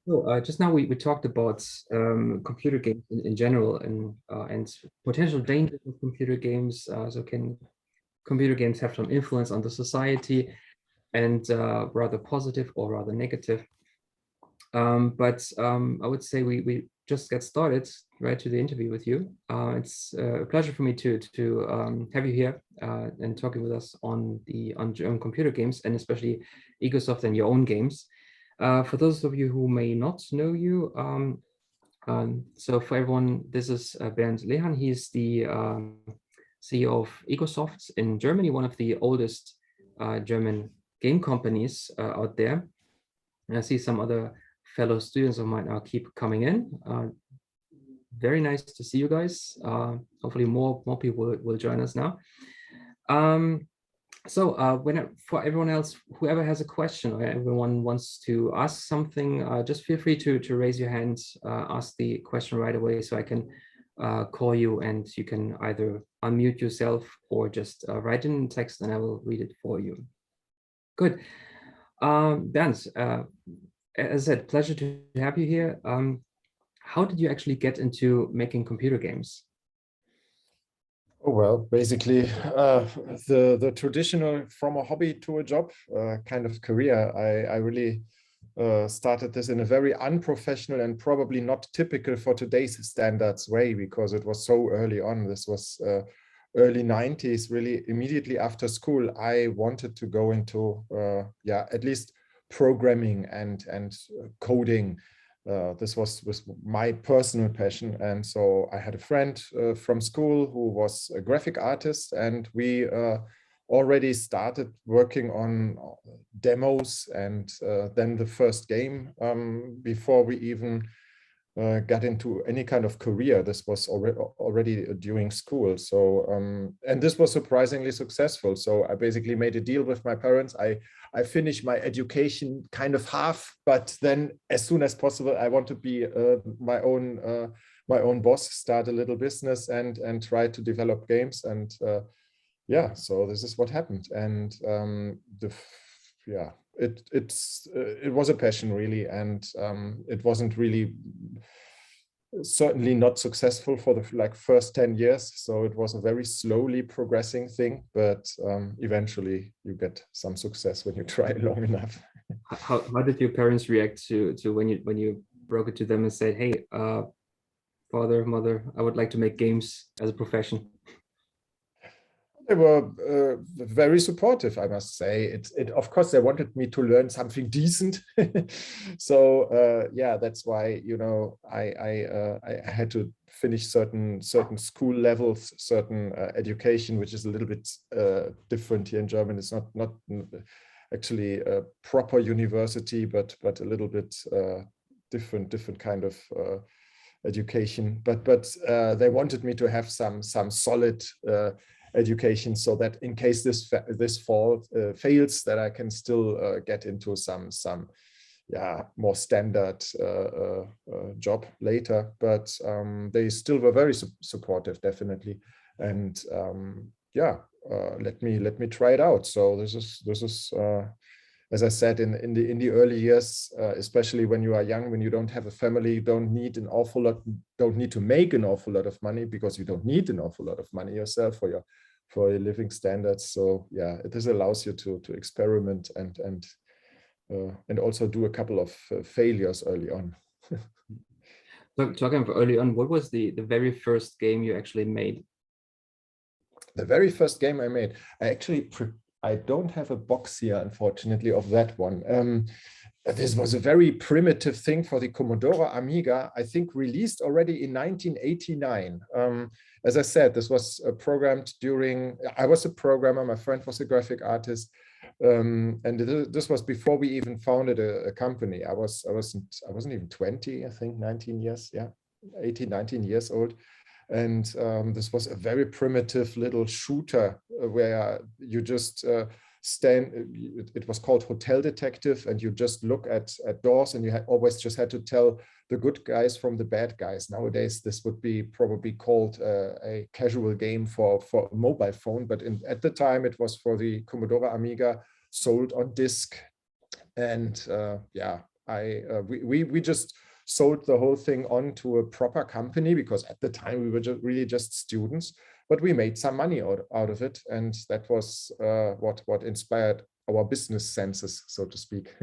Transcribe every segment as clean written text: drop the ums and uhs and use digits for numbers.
So just now we talked about computer games in general and potential dangers of computer games. So can computer games have some influence on the society and rather positive or rather negative? But I would say we just get started right to the interview with you. It's a pleasure for me to have you here and talking with us on computer games and especially Egosoft and your own games. For those of you who may not know you, so for everyone, this is Bernd Lehahn. He's the CEO of Egosoft in Germany, one of the oldest German game companies out there. And I see some other fellow students of mine keep coming in. Very nice to see you guys. Hopefully more people will join us now. For everyone else, whoever has a question or everyone wants to ask something, just feel free to raise your hand, ask the question right away so I can call you and you can either unmute yourself or just write in text and I will read it for you. Good. Bernd, as I said, pleasure to have you here. How did you actually get into making computer games? Oh, well, basically the traditional from a hobby to a job kind of career. I really started this in a very unprofessional and probably not typical for today's standards way, because it was so early on. This was early 90s, really immediately after school. I wanted to go into at least programming and coding. This was my personal passion, and so I had a friend from school who was a graphic artist, and we already started working on demos and then the first game before we even got into any kind of career. This was already during school. So and this was surprisingly successful. So I basically made a deal with my parents. I finished my education kind of half, but then as soon as possible, I want to be my own boss, start a little business and try to develop games. And so this is what happened. And it was a passion really, and it wasn't really certainly not successful for the first 10 years. So it was a very slowly progressing thing, but eventually you get some success when you try long enough. How did your parents react to when you broke it to them and said, hey, father, mother, I would like to make games as a profession? They were very supportive, I must say. Of course, they wanted me to learn something decent. So that's why, I had to finish certain school levels, certain education, which is a little bit different here in Germany. It's not actually a proper university, but a little bit different kind of education. But they wanted me to have some solid education, so that in case this fails, that I can still get into some more standard job later. But they still were very supportive, definitely, and let me try it out. So this is as I said, in the early years, especially when you are young, when you don't have a family, you don't need to make an awful lot of money, because you don't need an awful lot of money yourself for your living standards. So this allows you to experiment and also do a couple of failures early on. So talking about early on, what was the very first game you actually made? The very first game I made, I don't have a box here, unfortunately, of that one. This was a very primitive thing for the Commodore Amiga, I think released already in 1989. As I said, this was programmed I was a programmer, my friend was a graphic artist, and this was before we even founded a company. I wasn't even 20, I think 19 years, 18, 19 years old. And this was a very primitive little shooter where you just stand. It was called Hotel Detective, and you just look at doors, and you always just had to tell the good guys from the bad guys. Nowadays, this would be probably called a casual game for a mobile phone, but at the time it was for the Commodore Amiga, sold on disc. And we just sold the whole thing on to a proper company, because at the time we were really just students, but we made some money out of it, and that was what inspired our business senses, so to speak.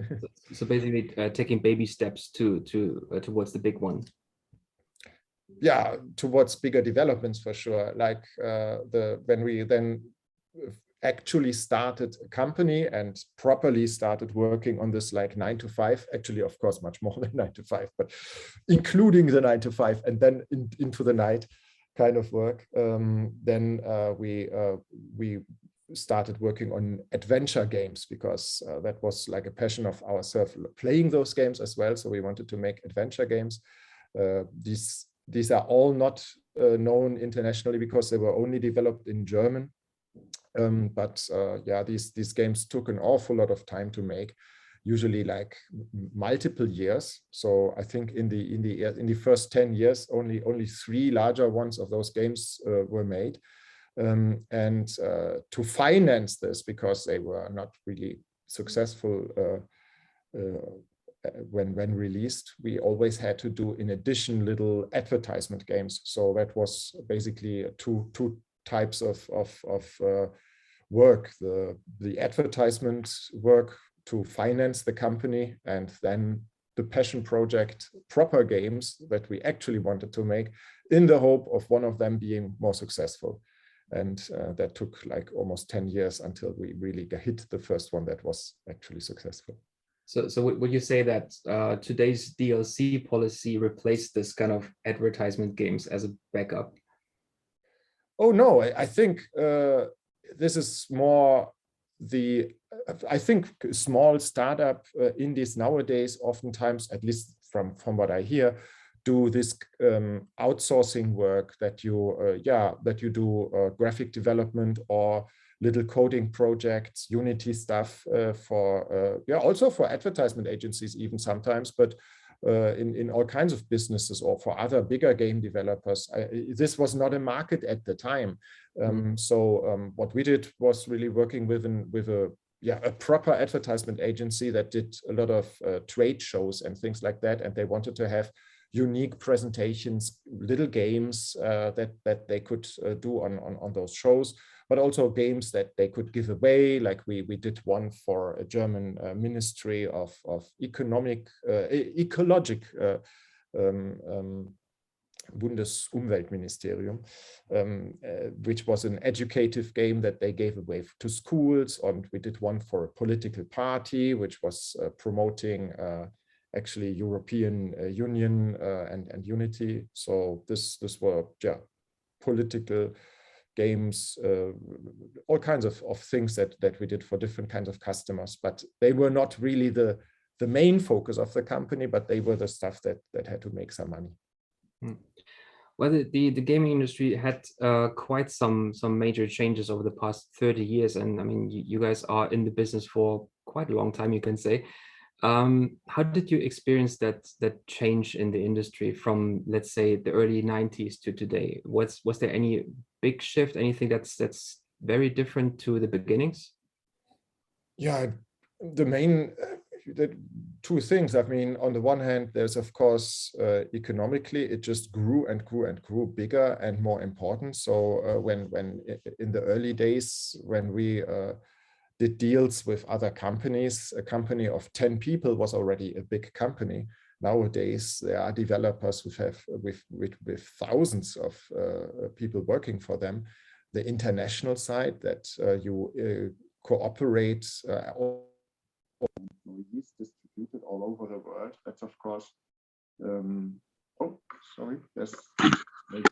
So basically, taking baby steps towards the big one. Yeah, towards bigger developments for sure. Like when we then actually started a company and properly started working on this, like 9 to 5, actually, of course, much more than 9 to 5, but including the 9 to 5 and then into the night kind of work. Then we started working on adventure games, because that was like a passion of ourselves, playing those games as well. So we wanted to make adventure games. These are all not known internationally, because they were only developed in German. Yeah, these games took an awful lot of time to make, usually like multiple years. So I think in the first 10 years, only 3 larger ones of those games were made. To finance this, because they were not really successful when released, we always had to do, in addition, little advertisement games. So that was basically two types of work: the advertisement work to finance the company, and then the passion project proper games that we actually wanted to make, in the hope of one of them being more successful. And that took like almost 10 years until we really hit the first one that was actually successful. So would you say that today's DLC policy replaced this kind of advertisement games as a backup? Oh no, I think this is more I think small startup indies nowadays, oftentimes, at least from what I hear, do this outsourcing work, that you do graphic development or little coding projects, Unity stuff also for advertisement agencies even sometimes, but in all kinds of businesses, or for other bigger game developers. This was not a market at the time. What we did was really working with a proper advertisement agency that did a lot of trade shows and things like that, and they wanted to have unique presentations, little games that they could do on those shows, but also games that they could give away. Like we did one for a German Ministry of Ecologic Bundesumweltministerium, which was an educative game that they gave away to schools. And we did one for a political party, which was promoting actually European Union and unity. So this were political games, all kinds of things that we did for different kinds of customers, but they were not really the main focus of the company, but they were the stuff that had to make some money. Well, the gaming industry had quite some major changes over the past 30 years. And I mean, you guys are in the business for quite a long time, you can say. How did you experience that change in the industry from, let's say, the early 90s to today? Was there any big shift, anything that's very different to the beginnings? Yeah, the main two things. I mean, on the one hand, there's of course economically, it just grew and grew and grew bigger and more important. So when in the early days, when we did deals with other companies, a company of 10 people was already a big company. Nowadays, there are developers who have with thousands of people working for them. The international side, that you cooperate employees distributed all over the world. That's of course. Oh, sorry. Yes. Maybe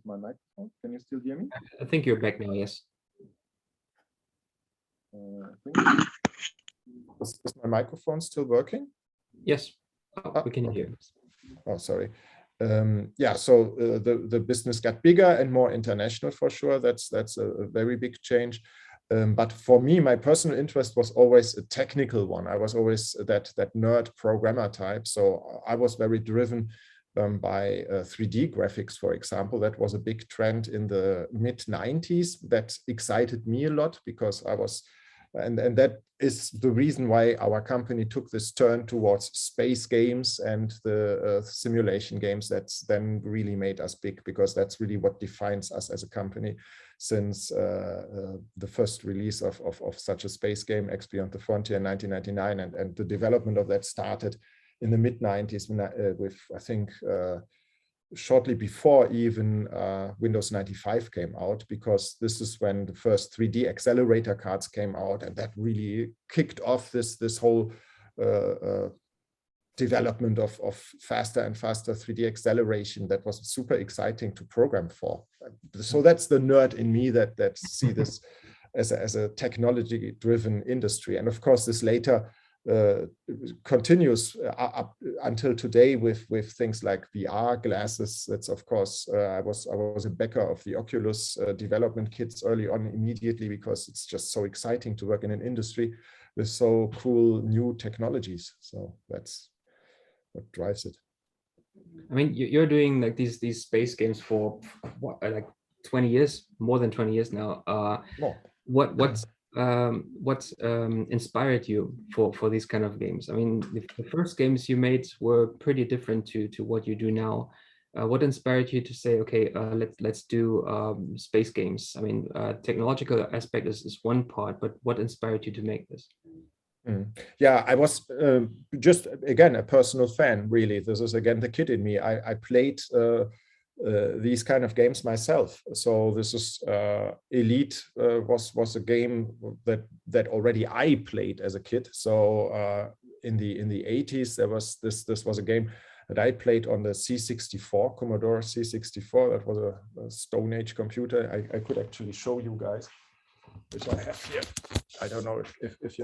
my microphone. Can you still hear me? I think you're back now. Yes. Is my microphone still working? Yes, we can hear. Oh, sorry. Yeah, so the business got bigger and more international for sure. That's a very big change. But for me, my personal interest was always a technical one. I was always that nerd programmer type. So I was very driven by 3D graphics, for example. That was a big trend in the mid-90s that excited me a lot, because I was And that is the reason why our company took this turn towards space games and the simulation games. That's then really made us big, because that's really what defines us as a company, since the first release of such a space game, X Beyond the Frontier, in 1999, and the development of that started in the mid-90s with, I think, shortly before even Windows 95 came out, because this is when the first 3D accelerator cards came out, and that really kicked off this whole development of faster and faster 3D acceleration that was super exciting to program for. So that's the nerd in me that see this as a technology-driven industry. And of course, this later continues up until today with things like VR glasses. That's, of course, I was a backer of the Oculus development kits early on, immediately, because it's just so exciting to work in an industry with so cool new technologies. So that's what drives it. I mean, you're doing like these space games for what, like 20 years, more than 20 years now. What inspired you for these kind of games? I mean, the first games you made were pretty different to what you do now. What inspired you to say, okay, let's do space games? I mean, technological aspect is one part, but what inspired you to make this? Yeah, I was just, again, a personal fan, really. This is, again, the kid in me. I played these kind of games myself. So this is Elite was a game that already I played as a kid. So in the 80s, there was this was a game that I played on the C64, Commodore C64. That was a Stone Age computer. I could actually show you guys, which I have here. I don't know if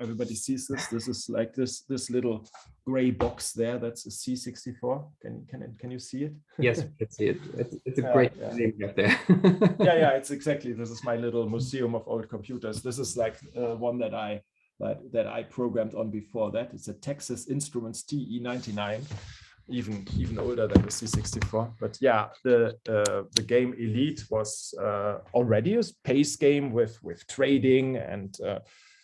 everybody sees this. This is like this little gray box there. That's a C64. Can you see it? Yes, I can see it. It's a great name up there. yeah, it's exactly. This is my little museum of old computers. This is like one that I programmed on before that. It's a Texas Instruments TE99. Even older than the C64. But yeah, the game Elite was already a space game with trading and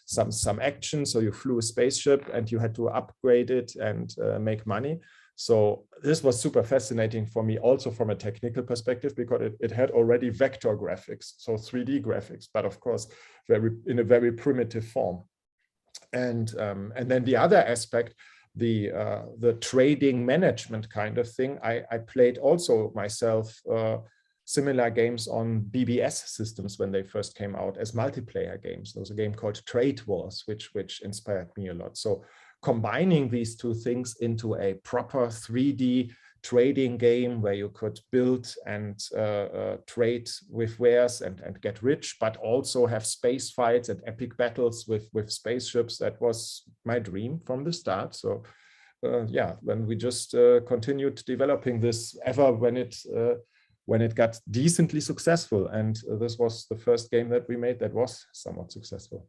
some action. So you flew a spaceship and you had to upgrade it and make money. So this was super fascinating for me, also from a technical perspective, because it had already vector graphics, so 3D graphics, but of course in a very primitive form. And then the other aspect, the trading management kind of thing, I played also myself similar games on BBS systems when they first came out as multiplayer games. There was a game called Trade Wars, which inspired me a lot. So combining these two things into a proper 3D trading game where you could build and trade with wares and get rich, but also have space fights and epic battles with spaceships. That was my dream from the start. So yeah, when we just continued developing this ever when it got decently successful. And this was the first game that we made that was somewhat successful.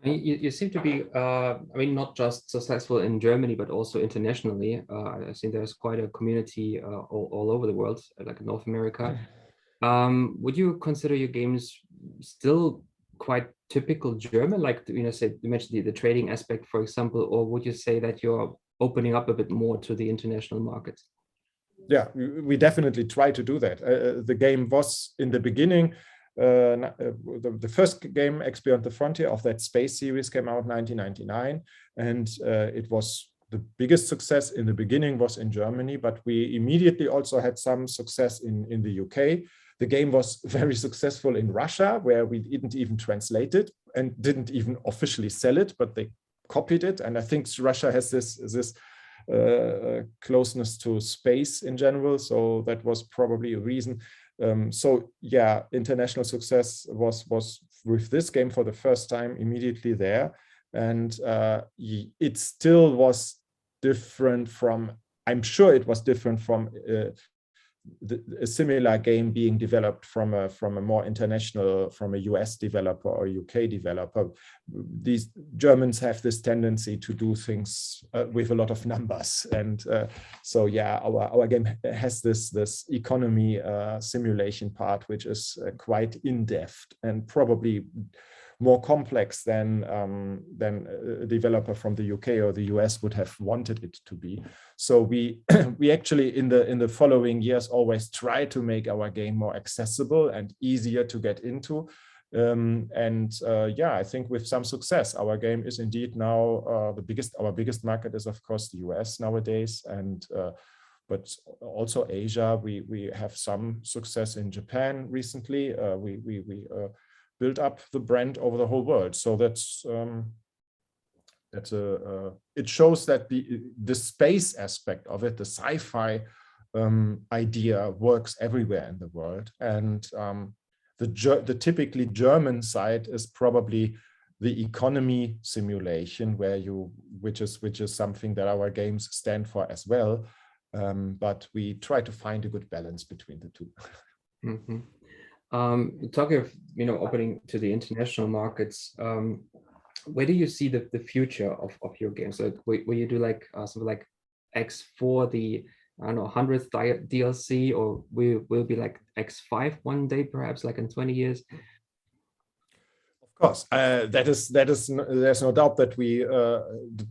You seem to be, I mean, not just successful in Germany, but also internationally. I think there's quite a community all over the world, like in North America. Would you consider your games still quite typical German? Like, you mentioned the trading aspect, for example, or would you say that you're opening up a bit more to the international market? Yeah, we definitely try to do that. The game was in the beginning, the first game, X Beyond the Frontier, of that space series came out in 1999, and it was the biggest success in the beginning was in Germany, but we immediately also had some success in the UK. The game was very successful in Russia, where we didn't even translate it and didn't even officially sell it, but they copied it. And I think Russia has this closeness to space in general, so that was probably a reason. So yeah, international success was with this game for the first time immediately there, and it still was different from, I'm sure it was different from a similar game being developed from a more international, from a US developer or UK developer. These Germans have this tendency to do things with a lot of numbers, and so yeah, our game has this economy simulation part, which is quite in-depth and probably more complex than a developer from the UK or the US would have wanted it to be. So we we actually in the following years always try to make our game more accessible and easier to get into. Yeah, I think with some success, our game is indeed now our biggest market is of course the US nowadays, and but also Asia. We have some success in Japan recently. We built up the brand over the whole world. So it shows that the space aspect of it, the sci-fi idea, works everywhere in the world. And the typically German side is probably the economy simulation, which is something that our games stand for as well. But we try to find a good balance between the two. Mm-hmm. Talking of opening to the international markets, where do you see the future of your games? Like, will you do like something like X4, the I don't know 100th DLC, or will be like X5 one day, perhaps like in 20 years? Of course, there's no doubt that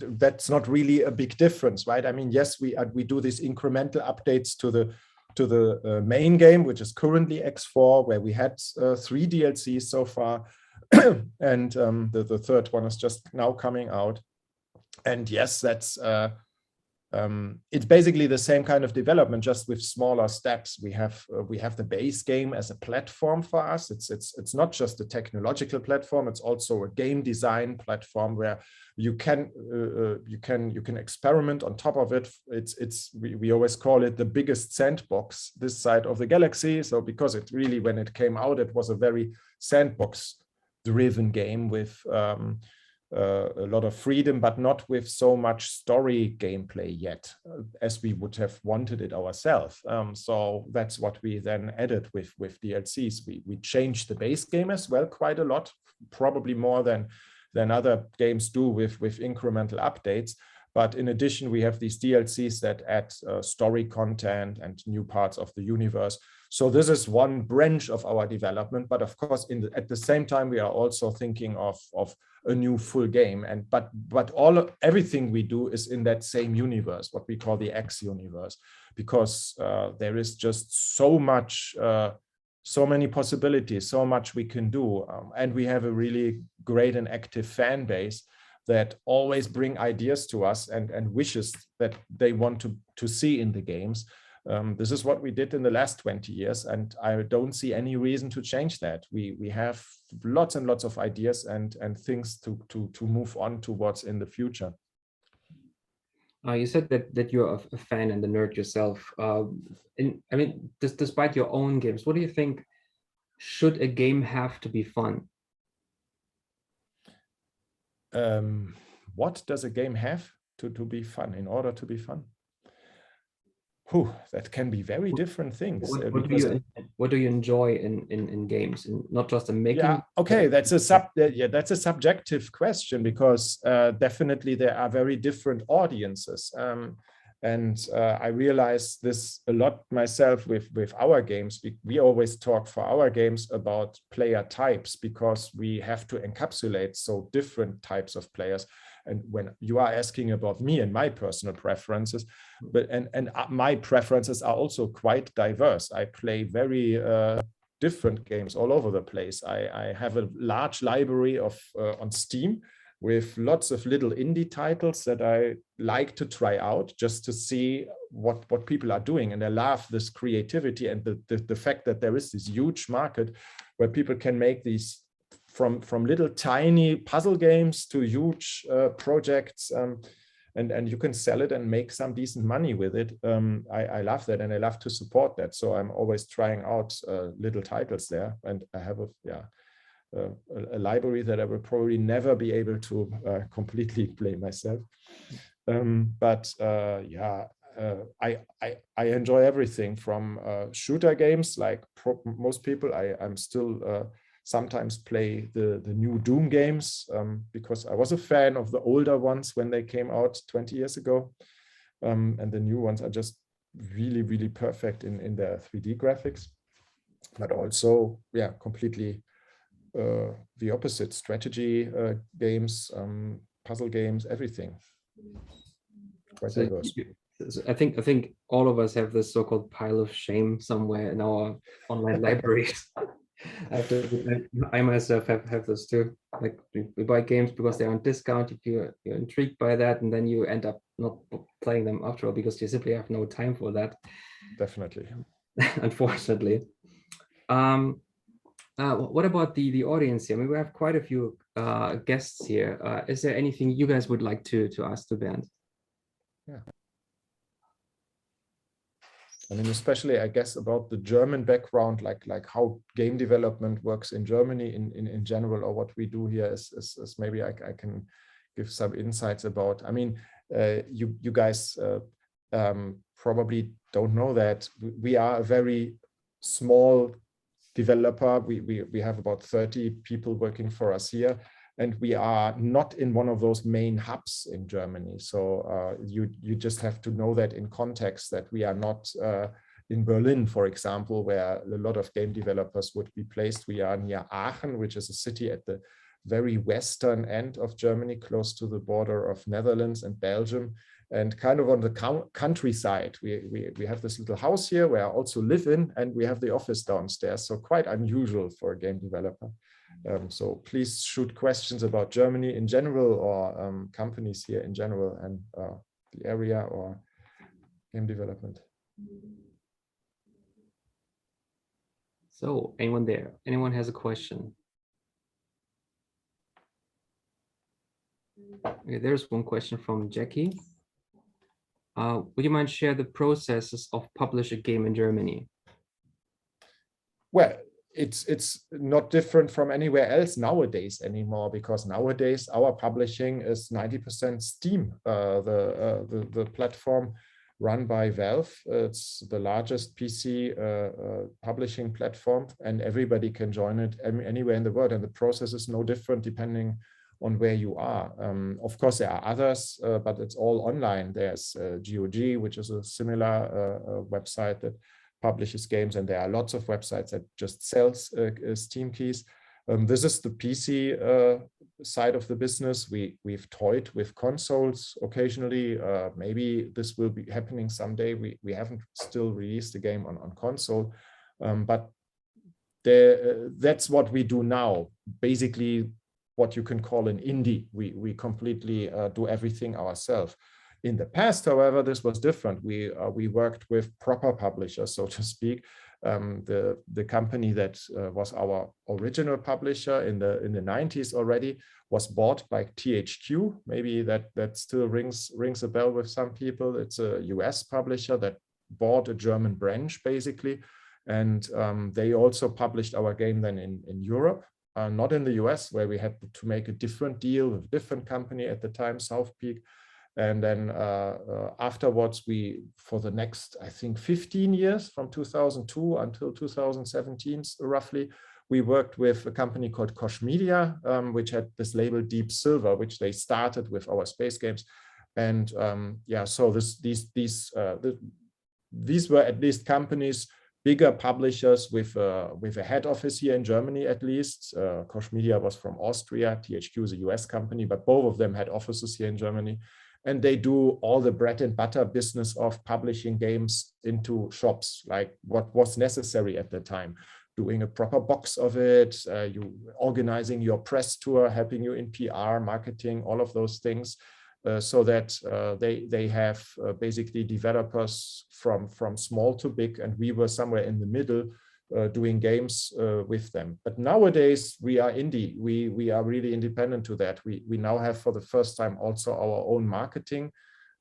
that's not really a big difference, right? I mean, yes, we do these incremental updates to the main game, which is currently X4, where we had 3 DLCs so far, and the third one is just now coming out. And yes, it's basically the same kind of development, just with smaller steps. We have the base game as a platform for us. It's not just a technological platform; it's also a game design platform where you can experiment on top of it. We always call it the biggest sandbox this side of the galaxy. So because it really, when it came out, it was a very sandbox-driven game with a lot of freedom, but not with so much story gameplay yet, as we would have wanted it ourselves. So that's what we then added with DLCs. We changed the base game as well quite a lot, probably more than other games do with incremental updates. But in addition, we have these DLCs that add story content and new parts of the universe. So this is one branch of our development. But of course, at the same time, we are also thinking of a new full game. But everything we do is in that same universe, what we call the X universe, because there is just so much, so many possibilities, so much we can do, and we have a really great and active fan base that always bring ideas to us and wishes that they want to see in the games. This is what we did in the last 20 years, and I don't see any reason to change that. We have lots and lots of ideas and things to move on towards in the future. You said that you're a fan and a nerd yourself. I mean, despite your own games, what do you think? Should a game have to be fun? What does a game have to be fun in order to be fun? That can be very different things. What do you enjoy in games, and not just in making? Yeah, okay, that's a subjective question, because definitely there are very different audiences. And I realize this a lot myself with our games. We always talk for our games about player types, because we have to encapsulate so different types of players. And when you are asking about me and my personal preferences, and my preferences are also quite diverse. I play very different games all over the place. I have a large library on Steam with lots of little indie titles that I like to try out just to see what people are doing. And I love this creativity and the fact that there is this huge market where people can make these from little tiny puzzle games to huge projects, and you can sell it and make some decent money with it. I love that, and I love to support that. So I'm always trying out little titles there, and I have a library that I will probably never be able to completely play myself. I enjoy everything from shooter games, like most people. I'm still sometimes play the new Doom games, because I was a fan of the older ones when they came out 20 years ago. And the new ones are just really, really perfect in their 3D graphics, but also, completely the opposite: strategy games, puzzle games, everything. Quite So diverse. I think all of us have this so-called pile of shame somewhere in our online libraries. I myself have this too. Like we buy games because they're on discount. If you're intrigued by that, and then you end up not playing them after all because you simply have no time for that. Definitely. Unfortunately. What about the audience here? I mean, we have quite a few guests here. Is there anything you guys would like to ask to Bernd? Yeah. I mean, especially, I guess, about the German background, like how game development works in Germany in general, or what we do here is maybe I can give some insights about. I mean, you guys probably don't know that we are a very small developer. We have about 30 people working for us here, and we are not in one of those main hubs in Germany. So you just have to know that in context, that we are not in Berlin, for example, where a lot of game developers would be placed. We are near Aachen, which is a city at the very western end of Germany, close to the border of Netherlands and Belgium, and kind of on the countryside. We have this little house here where I also live in, and we have the office downstairs. So quite unusual for a game developer. So please shoot questions about Germany in general, or companies here in general, and the area or game development. So anyone there? Anyone has a question? Okay, there's one question from Jackie. Would you mind share the processes of publish a game in Germany? Well, it's not different from anywhere else nowadays anymore, because nowadays our publishing is 90% Steam, the platform run by Valve. It's the largest PC publishing platform, and everybody can join it anywhere in the world. And the process is no different depending on where you are. Of course, there are others, but it's all online. There's GOG, which is a similar website that publishes games, and there are lots of websites that just sells Steam keys. This is the PC side of the business. We've toyed with consoles occasionally. Maybe this will be happening someday. We haven't still released the game on console, but that's what we do now. Basically, what you can call an indie. We completely do everything ourselves. In the past, however, this was different. We worked with proper publishers, so to speak. The company that was our original publisher in the 90s already was bought by THQ. Maybe that still rings a bell with some people. It's a US publisher that bought a German branch, basically. And they also published our game then in Europe, not in the US, where we had to make a different deal with a different company at the time, South Peak. And then afterwards, for the next, I think, 15 years, from 2002 until 2017, roughly, we worked with a company called Koch Media, which had this label Deep Silver, which they started with our space games. And yeah, so these were at least companies, bigger publishers with a head office here in Germany, at least. Koch Media was from Austria. THQ is a US company, but both of them had offices here in Germany. And they do all the bread and butter business of publishing games into shops, like what was necessary at the time. Doing a proper box of it, you organizing your press tour, helping you in PR, marketing, all of those things, so that they have basically developers from small to big, and we were somewhere in the middle, doing games with them. But nowadays we are indie. We are really independent to that. We now have for the first time also our own marketing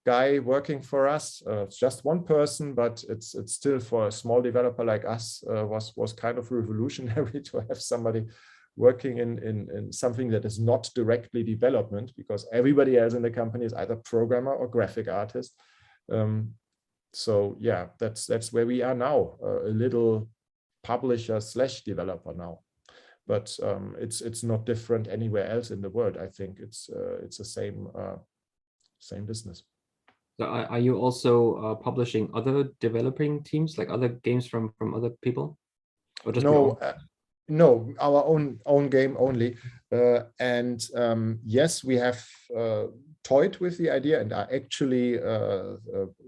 guy working for us. It's just one person, but it's still, for a small developer like us, was kind of revolutionary to have somebody working in something that is not directly development, because everybody else in the company is either programmer or graphic artist. So yeah, that's where we are now, a little publisher / developer now, but it's not different anywhere else in the world. I think it's the same business. So are you also publishing other developing teams, like other games from other people? Or just no, No, our own game only. And yes, we have toyed with the idea and are actually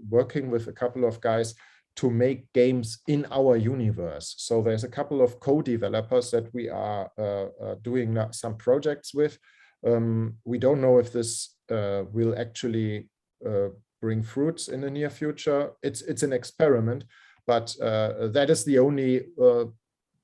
working with a couple of guys to make games in our universe. So there's a couple of co-developers that we are doing some projects with. We don't know if this will actually bring fruits in the near future. It's an experiment, but that is the only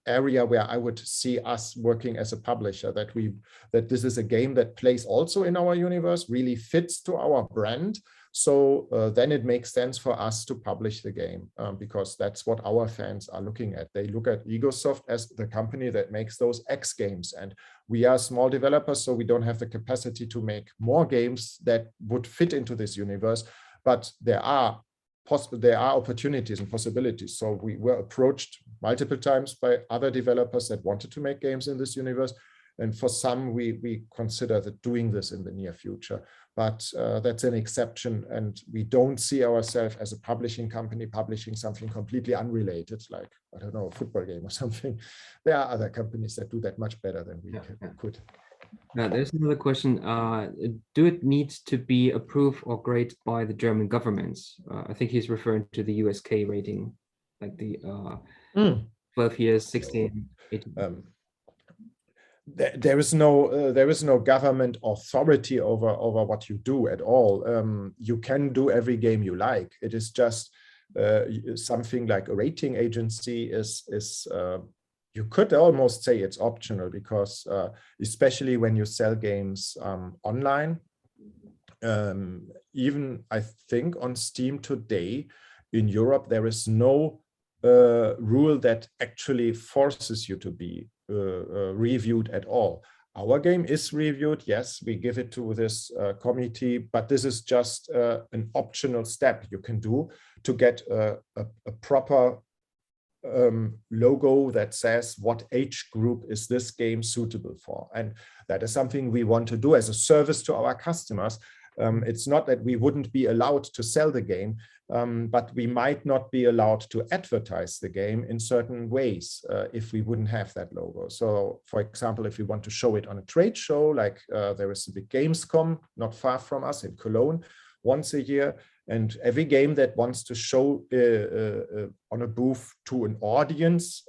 area where I would see us working as a publisher, that this is a game that plays also in our universe, really fits to our brand. So then it makes sense for us to publish the game because that's what our fans are looking at. They look at Egosoft as the company that makes those X games, and we are small developers, so we don't have the capacity to make more games that would fit into this universe. But there are opportunities and possibilities. So we were approached multiple times by other developers that wanted to make games in this universe. And for some, we consider that doing this in the near future. But that's an exception. And we don't see ourselves as a publishing company publishing something completely unrelated, like, I don't know, a football game or something. There are other companies that do that much better than we could. There's another question. Do it need to be approved or graded by the German government? I think he's referring to the USK rating, like the 12 years, 16, 18. There is no government authority over what you do at all. You can do every game you like. It is just something like a rating agency is you could almost say it's optional, because especially when you sell games online, even I think on Steam today in Europe, there is no rule that actually forces you to be reviewed at all. Our game is reviewed, yes, we give it to this committee, but this is just an optional step you can do to get a proper logo that says what age group is this game suitable for. And that is something we want to do as a service to our customers. It's not that we wouldn't be allowed to sell the game, but we might not be allowed to advertise the game in certain ways if we wouldn't have that logo. So, for example, if we want to show it on a trade show, like there is a big Gamescom not far from us in Cologne once a year, and every game that wants to show on a booth to an audience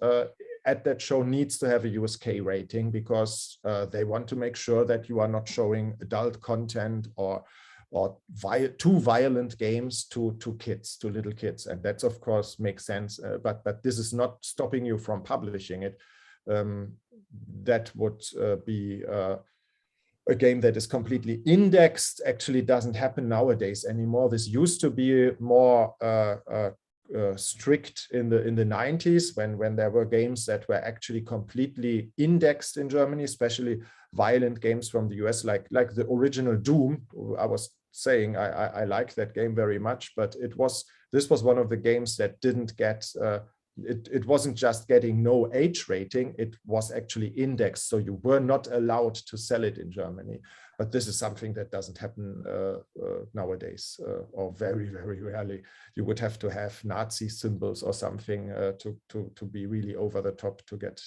at that show needs to have a USK rating, because they want to make sure that you are not showing adult content or too violent games to kids, to little kids. And that's, of course, makes sense. But this is not stopping you from publishing it. That would be a game that is completely indexed actually doesn't happen nowadays anymore. This used to be more strict in the 90s when there were games that were actually completely indexed in Germany, especially violent games from the US, like the original Doom. I was saying I like that game very much, but this was one of the games that didn't get it wasn't just getting no age rating, it was actually indexed, so you were not allowed to sell it in Germany. But this is something that doesn't happen nowadays, or very, very rarely. You would have to have Nazi symbols or something to be really over the top to get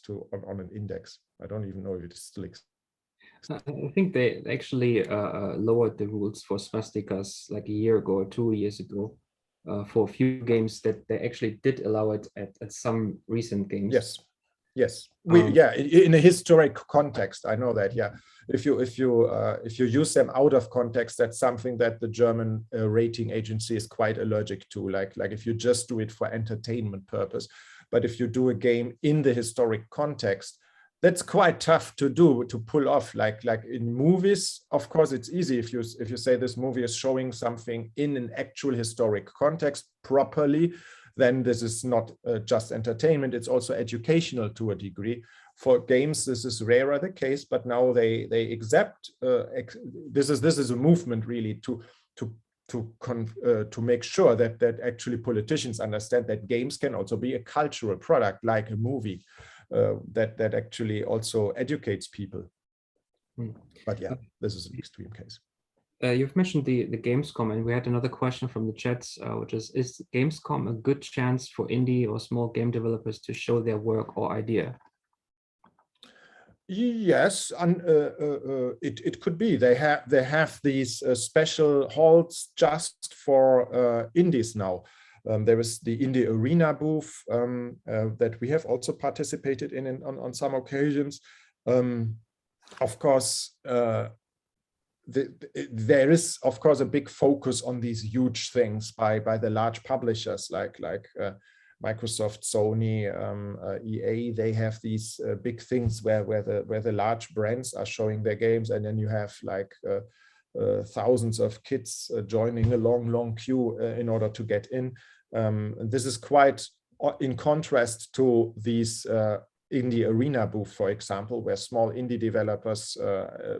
to on an index. I don't even know if it still exists. I think they actually lowered the rules for swastikas like a year ago or 2 years ago. For a few games that they actually did allow it at some recent games. Yes. In a historic context, I know that. Yeah, if you use them out of context, that's something that the German rating agency is quite allergic to. Like if you just do it for entertainment purpose, but if you do a game in the historic context, that's quite tough to do, to pull off. Like in movies, of course, it's easy if you say this movie is showing something in an actual historic context properly, then this is not just entertainment, it's also educational to a degree. For games, this is rarer the case, but now they accept this is a movement really to make sure that actually politicians understand that games can also be a cultural product like a movie. That actually also educates people. But yeah, this is an extreme case. You've mentioned the Gamescom, and we had another question from the chats, which is Gamescom a good chance for indie or small game developers to show their work or idea? Yes, and it could be they have these special halls just for indies now. There is the Indie Arena booth that we have also participated in on some occasions. Of course, there is of course a big focus on these huge things by the large publishers like Microsoft, Sony, EA. They have these big things where the large brands are showing their games, and then you have like thousands of kids joining a long queue in order to get in. This is quite in contrast to these indie arena booth, for example, where small indie developers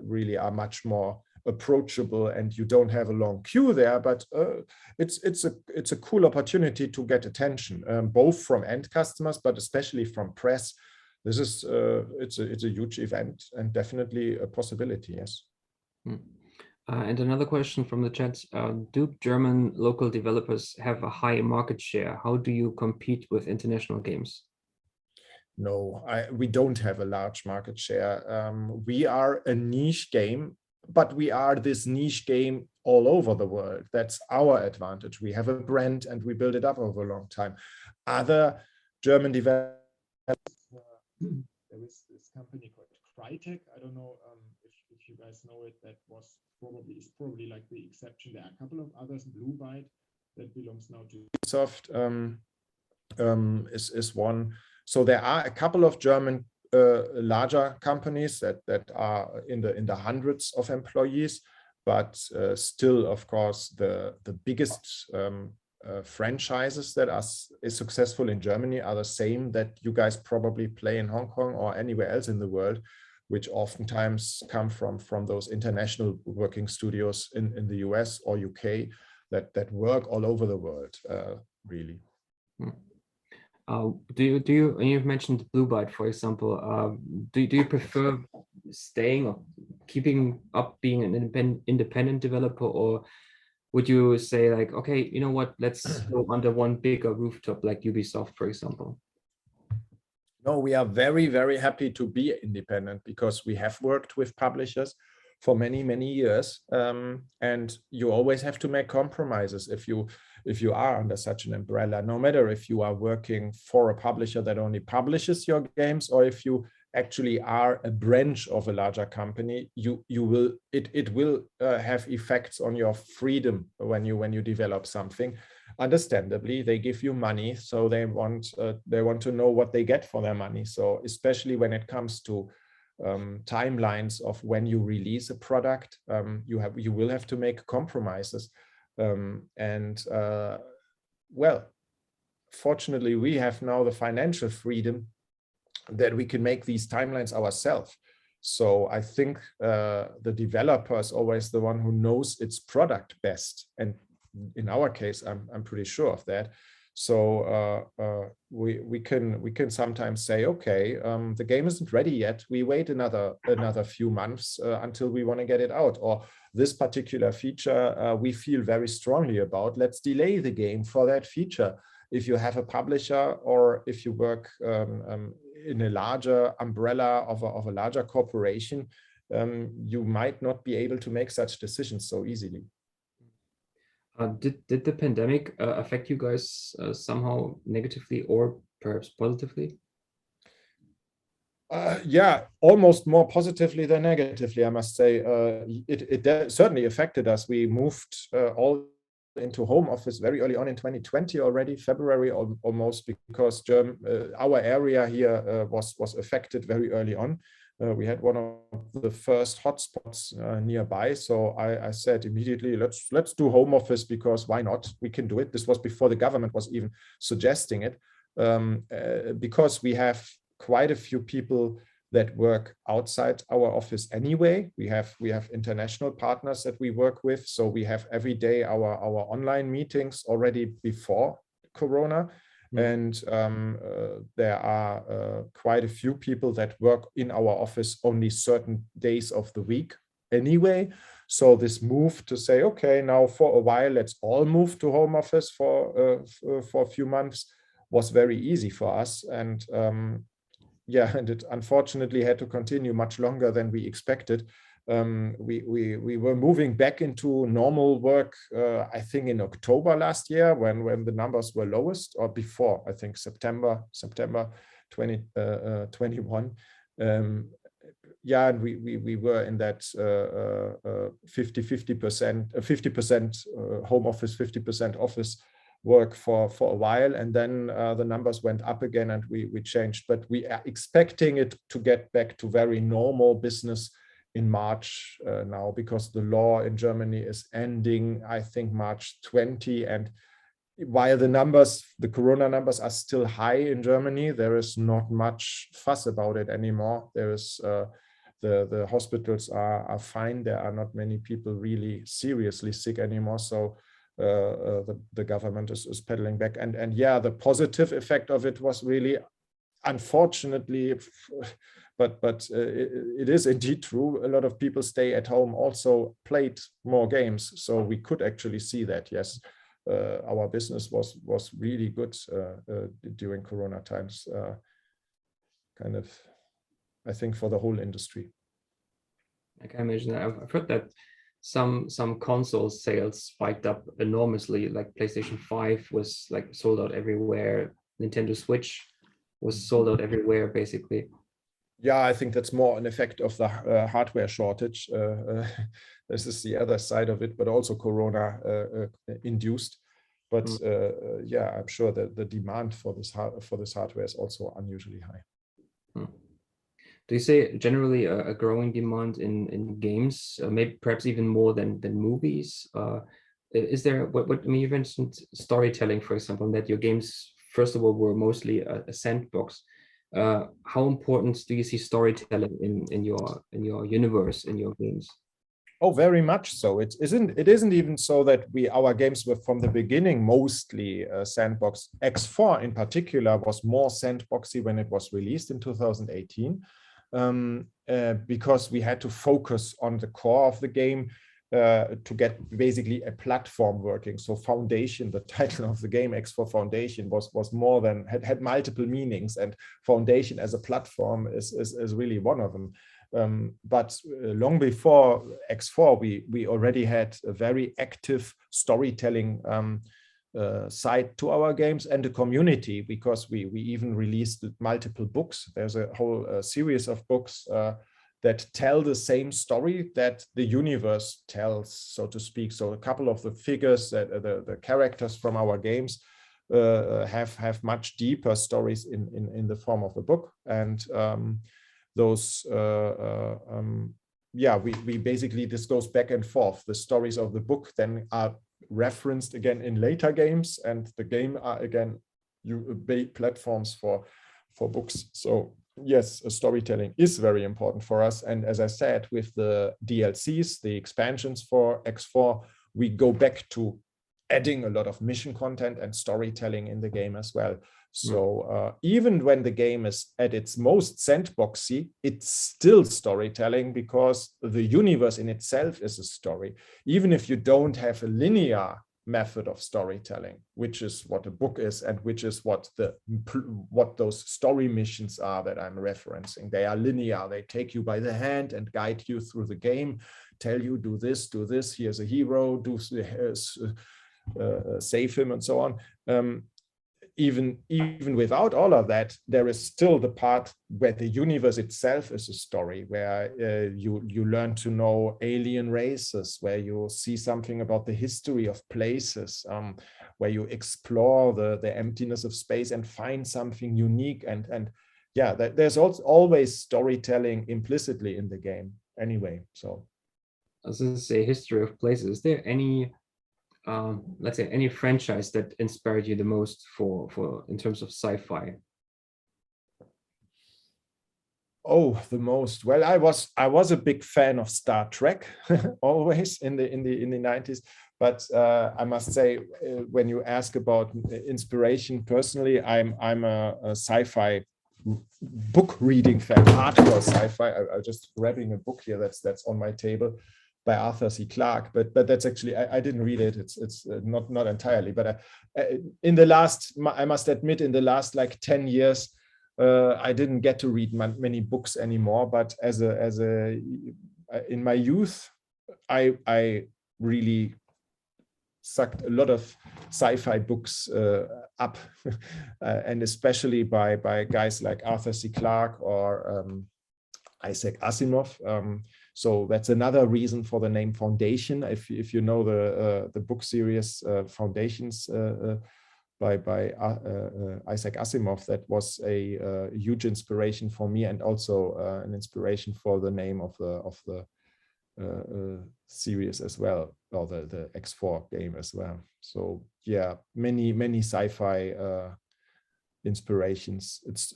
really are much more approachable, and you don't have a long queue there, but it's a cool opportunity to get attention, both from end customers, but especially from press. This is it's a huge event and definitely a possibility. Yes. And another question from the chat: do German local developers have a high market share? How do you compete with international games? No, we don't have a large market share. We are a niche game, but we are this niche game all over the world. That's our advantage. We have a brand and we build it up over a long time. Other German developers, there is this company called Crytek. I don't know if you guys know it. That is probably like the exception. There are a couple of others. Blue Byte, that belongs now to Egosoft, is one. So there are a couple of German larger companies that are in the hundreds of employees, but still, of course, the biggest franchises that is successful in Germany are the same that you guys probably play in Hong Kong or anywhere else in the world, which oftentimes come from those international working studios in the US or UK that work all over the world, really. Do you, and you've mentioned Blue Byte, for example, do you prefer staying or keeping up being an independent developer, or would you say like, okay, you know what, let's go under one bigger rooftop like Ubisoft, for example? No, we are very, very happy to be independent because we have worked with publishers for many years, and you always have to make compromises if you are under such an umbrella, no matter if you are working for a publisher that only publishes your games, or if you actually are a branch of a larger company. It will have effects on your freedom when you develop something. Understandably, they give you money, so they want to know what they get for their money. So especially when it comes to timelines of when you release a product, you will have to make compromises. Well, fortunately, we have now the financial freedom that we can make these timelines ourselves. So I think the developer is always the one who knows its product best, and in our case, I'm pretty sure of that. So we can sometimes say, okay, the game isn't ready yet. We wait another few months until we want to get it out. Or this particular feature we feel very strongly about. Let's delay the game for that feature. If you have a publisher, or if you work in a larger umbrella of a larger corporation, you might not be able to make such decisions so easily. Did the pandemic affect you guys somehow negatively or perhaps positively? Yeah, almost more positively than negatively, I must say. It certainly affected us. We moved all into home office very early on in 2020 already, February almost, because our area here was affected very early on. We had one of the first hotspots nearby, so I said immediately, let's do home office, because why not? We can do it. This was before the government was even suggesting it, because we have quite a few people that work outside our office anyway. We have international partners that we work with, so we have every day our online meetings already before Corona. And there are quite a few people that work in our office only certain days of the week anyway. So this move to say, okay, now for a while, let's all move to home office for a few months was very easy for us. And yeah, and it unfortunately had to continue much longer than we expected. We were moving back into normal work, I think in October last year, when the numbers were lowest, or before, I think September 2021. Yeah, and we were in that 50% home office, 50% office work for a while, and then the numbers went up again, and we changed. But we are expecting it to get back to very normal business in March now, because the law in Germany is ending, I think, March 20. And while the corona numbers are still high in Germany, there is not much fuss about it anymore. There is the hospitals are fine. There are not many people really seriously sick anymore. So the government is pedaling back. And yeah, the positive effect of it was really, unfortunately, but it is indeed true, a lot of people stay at home, also played more games. So we could actually see that, yes, our business was really good during Corona times, kind of, I think, for the whole industry. I can imagine that. I've heard that some console sales spiked up enormously, like PlayStation 5 was like sold out everywhere. Nintendo Switch was sold out everywhere, basically. Yeah, I think that's more an effect of the hardware shortage. This is the other side of it, but also Corona induced. But yeah, I'm sure that the demand for this hardware is also unusually high. Do you say generally a growing demand in games, maybe perhaps even more than movies? Is there what I mean? You mentioned storytelling, for example, that your games, first of all, were mostly a sandbox. How important do you see storytelling in your universe, in your games? Oh, very much so. It isn't even so that our games were from the beginning mostly sandbox. X4 in particular was more sandboxy when it was released in 2018, because we had to focus on the core of the game to get basically a platform working. So Foundation, the title of the game, X4 Foundation, was more than had multiple meanings, and Foundation as a platform is really one of them. But long before X4, we already had a very active storytelling side to our games and a community, because we even released multiple books. There's a whole series of books that tell the same story that the universe tells, so to speak. So a couple of the figures, the characters from our games have much deeper stories in the form of a book. And those yeah, we basically, this goes back and forth. The stories of the book then are referenced again in later games, and the game are again platforms for books. So yes, storytelling is very important for us. And as I said, with the DLCs, the expansions for X4, we go back to adding a lot of mission content and storytelling in the game as well. So even when the game is at its most sandboxy, it's still storytelling, because the universe in itself is a story. Even if you don't have a linear method of storytelling, which is what a book is, and which is what those story missions are that I'm referencing. They are linear. They take you by the hand and guide you through the game, tell you, do this, here's a hero, save him, and so on. Even without all of that, there is still the part where the universe itself is a story, where you learn to know alien races, where you see something about the history of places, where you explore the emptiness of space and find something unique. And yeah, there's also always storytelling implicitly in the game anyway. So as I say, history of places, is there any let's say any franchise that inspired you the most for in terms of sci-fi? Oh, the most. Well, I was a big fan of Star Trek always in the 90s. But I must say, when you ask about inspiration, personally, I'm a sci-fi book reading fan, hardcore sci-fi. I'm just grabbing a book here that's on my table, by Arthur C. Clarke, but that's actually, I didn't read it. It's not entirely, but in the last, I must admit, in the last like 10 years, I didn't get to read many books anymore, but in my youth, I really sucked a lot of sci-fi books up, and especially by guys like Arthur C. Clarke or Isaac Asimov. So that's another reason for the name Foundation. If you know the book series Foundations by Isaac Asimov, that was a huge inspiration for me, and also an inspiration for the name of the series as well, or the X4 game as well. So yeah, many sci-fi inspirations. It's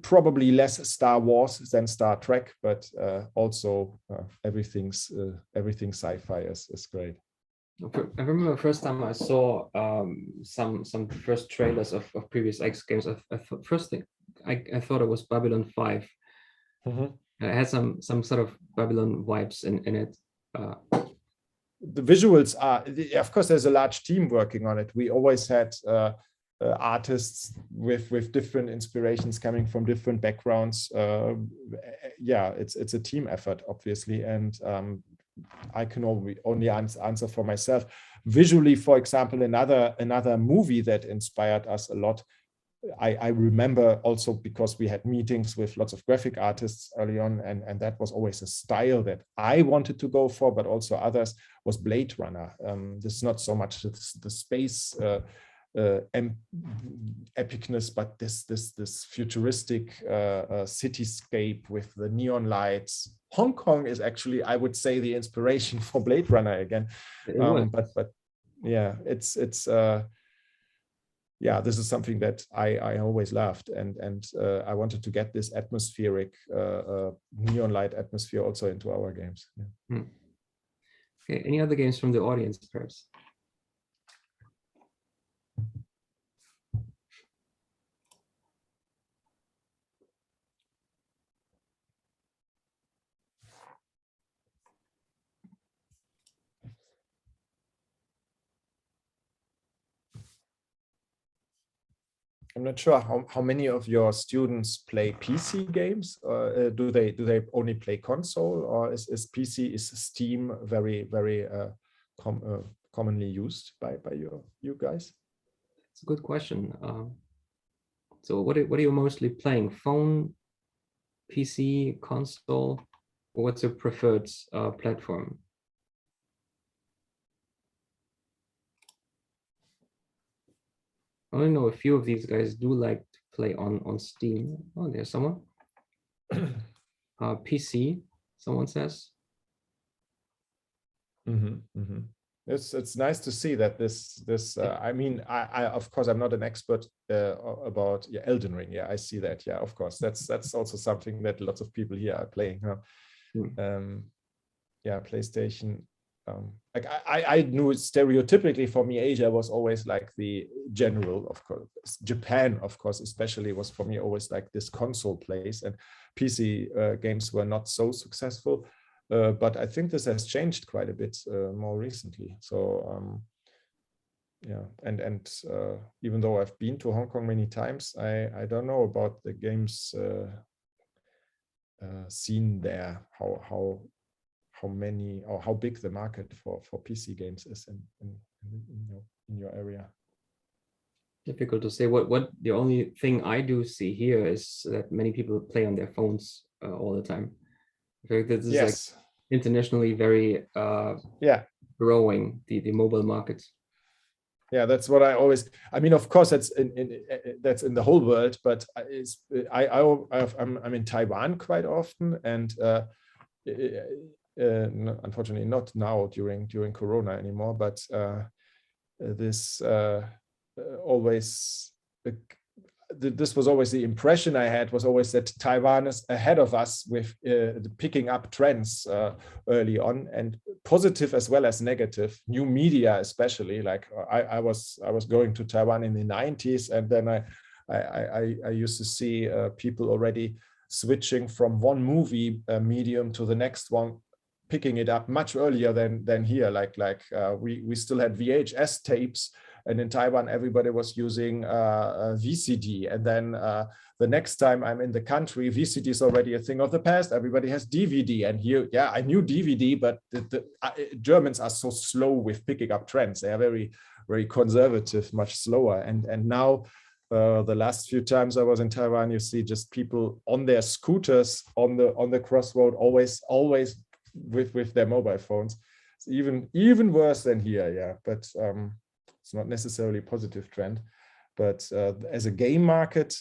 probably less Star Wars than Star Trek, but also everything sci-fi is great. I remember the first time I saw some first trailers of previous X games. First thing I thought it was Babylon 5. Mm-hmm. It had some sort of Babylon vibes in it. The visuals are, of course, there's a large team working on it. We always had artists with different inspirations coming from different backgrounds. Yeah, it's a team effort, obviously, and I can only answer for myself. Visually, for example, another movie that inspired us a lot, I remember also because we had meetings with lots of graphic artists early on, and that was always a style that I wanted to go for, but also others, was Blade Runner. This is not so much the space epicness, but this futuristic cityscape with the neon lights. Hong Kong is actually, I would say, the inspiration for Blade Runner again. But yeah, it's yeah, this is something that I always loved, and I wanted to get this atmospheric neon light atmosphere also into our games. Yeah. Okay, any other games from the audience, perhaps? I'm not sure how many of your students play PC games. Do they only play console, or is Steam very commonly used by you guys? It's a good question. So what are you mostly playing? Phone, PC, console, or what's your preferred platform? I only know a few of these guys do like to play on Steam. Oh, there's someone. PC, someone says. It's nice to see that this I mean, I of course I'm not an expert about Elden Ring. Yeah, I see that. Yeah, of course, that's also something that lots of people here are playing. Yeah, PlayStation. Like I knew stereotypically for me, Asia was always like the general, of course. Japan, of course, especially was for me always like this console place, and PC games were not so successful. But I think this has changed quite a bit more recently. So yeah, and even though I've been to Hong Kong many times, I don't know about the games scene there. How many or how big the market for PC games is in your area? Difficult to say. What the only thing I do see here is that many people play on their phones all the time. In fact, this is like internationally very growing, the mobile market. Yeah, that's what I always. I mean, of course, that's in the whole world, but I'm in Taiwan quite often, and unfortunately not now during Corona anymore, but this always. This was always the impression I had, was always that Taiwan is ahead of us with picking up trends early on, and positive as well as negative, new media especially. Like I was going to Taiwan in the 90s, and then I used to see people already switching from one movie medium to the next one, picking it up much earlier than here. Like we still had VHS tapes, And in Taiwan, everybody was using VCD. And then the next time I'm in the country, VCD is already a thing of the past. Everybody has DVD. And here, yeah, I knew DVD, but the Germans are so slow with picking up trends. They are very, very conservative, much slower. And now, the last few times I was in Taiwan, you see just people on their scooters on the crossroad, always with their mobile phones. It's even worse than here, yeah. But it's not necessarily a positive trend. But as a game market,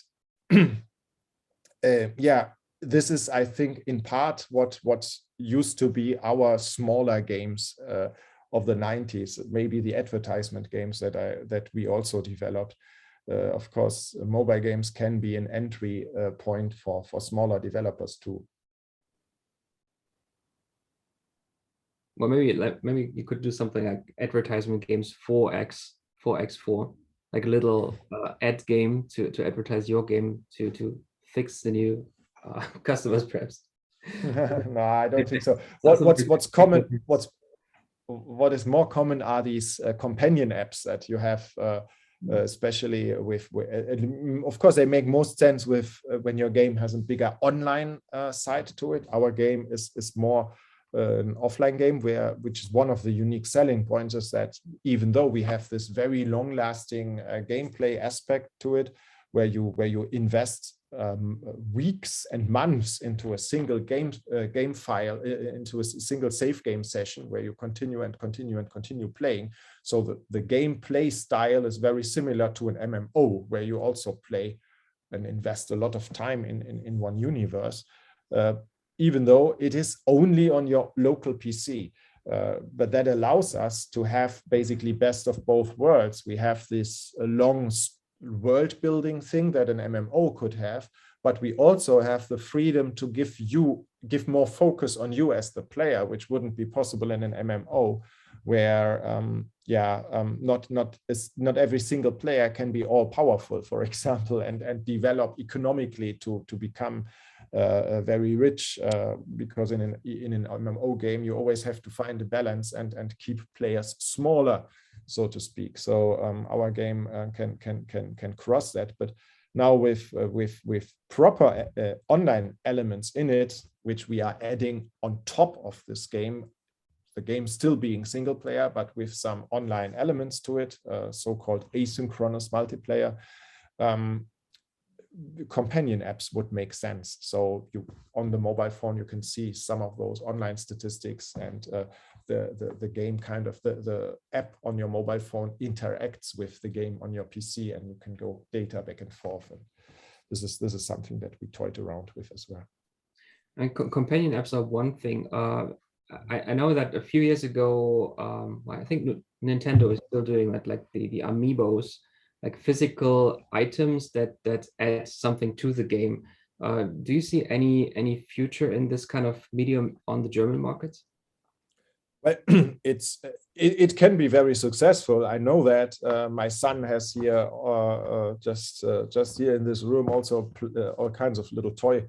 yeah, this is, I think, in part what used to be our smaller games of the 90s, maybe the advertisement games that we also developed. Of course, mobile games can be an entry point for smaller developers too. Well, maybe you could do something like advertisement games 4x4, like a little ad game to advertise your game to fix the new customers, perhaps. No, I don't think so. What's common? What is more common are these companion apps that you have. Especially with of course, they make most sense with when your game has a bigger online side to it. Our game is more an offline game, which is one of the unique selling points, is that even though we have this very long-lasting gameplay aspect to it, where you invest weeks and months into a single game file, into a single save game session where you continue playing. So the gameplay style is very similar to an MMO, where you also play and invest a lot of time in one universe, even though it is only on your local PC. But that allows us to have basically best of both worlds. We have this long world building thing that an MMO could have, but we also have the freedom to give more focus on you as the player, which wouldn't be possible in an MMO, where not every single player can be all powerful, for example, and develop economically to become very rich, because in an MMO game you always have to find a balance and keep players smaller, so to speak. So our game can cross that, but now with proper online elements in it, which we are adding on top of this game, the game still being single player, but with some online elements to it, so-called asynchronous multiplayer, companion apps would make sense. So on the mobile phone, you can see some of those online statistics, and the game the app on your mobile phone interacts with the game on your PC, and you can go data back and forth. And this is something that we toyed around with as well. And companion apps are one thing. I know that a few years ago, I think Nintendo is still doing that, like the amiibos, like physical items that add something to the game. Do you see any future in this kind of medium on the German markets? Well, it can be very successful. I know that. My son has here just here in this room also all kinds of little toy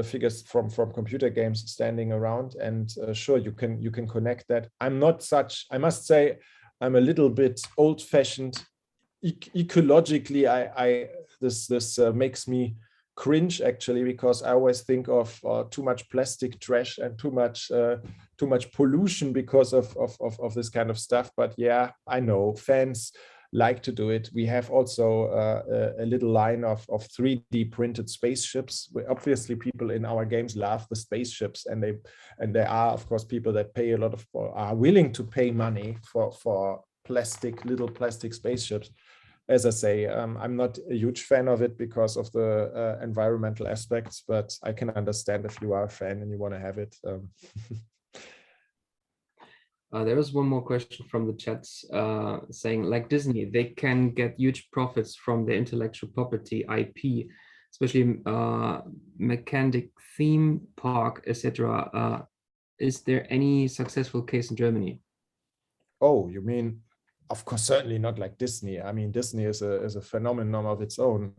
figures from computer games standing around, and sure, you can connect that. I'm not such. I must say, I'm a little bit old-fashioned. Ecologically, this makes me cringe, actually, because I always think of too much plastic trash and too much pollution because of this kind of stuff. But yeah, I know fans like to do it. We have also a little line of 3D printed spaceships. Obviously, people in our games love the spaceships, and there are, of course, people that pay a lot of, are willing to pay money for little plastic spaceships. As I say, I'm not a huge fan of it because of the environmental aspects, but I can understand if you are a fan and you want to have it. There was one more question from the chats saying, like Disney, they can get huge profits from the intellectual property IP, especially mechanic theme park, etc. Is there any successful case in Germany? Oh, you mean? Of course, certainly not like Disney. I mean, Disney is a phenomenon of its own.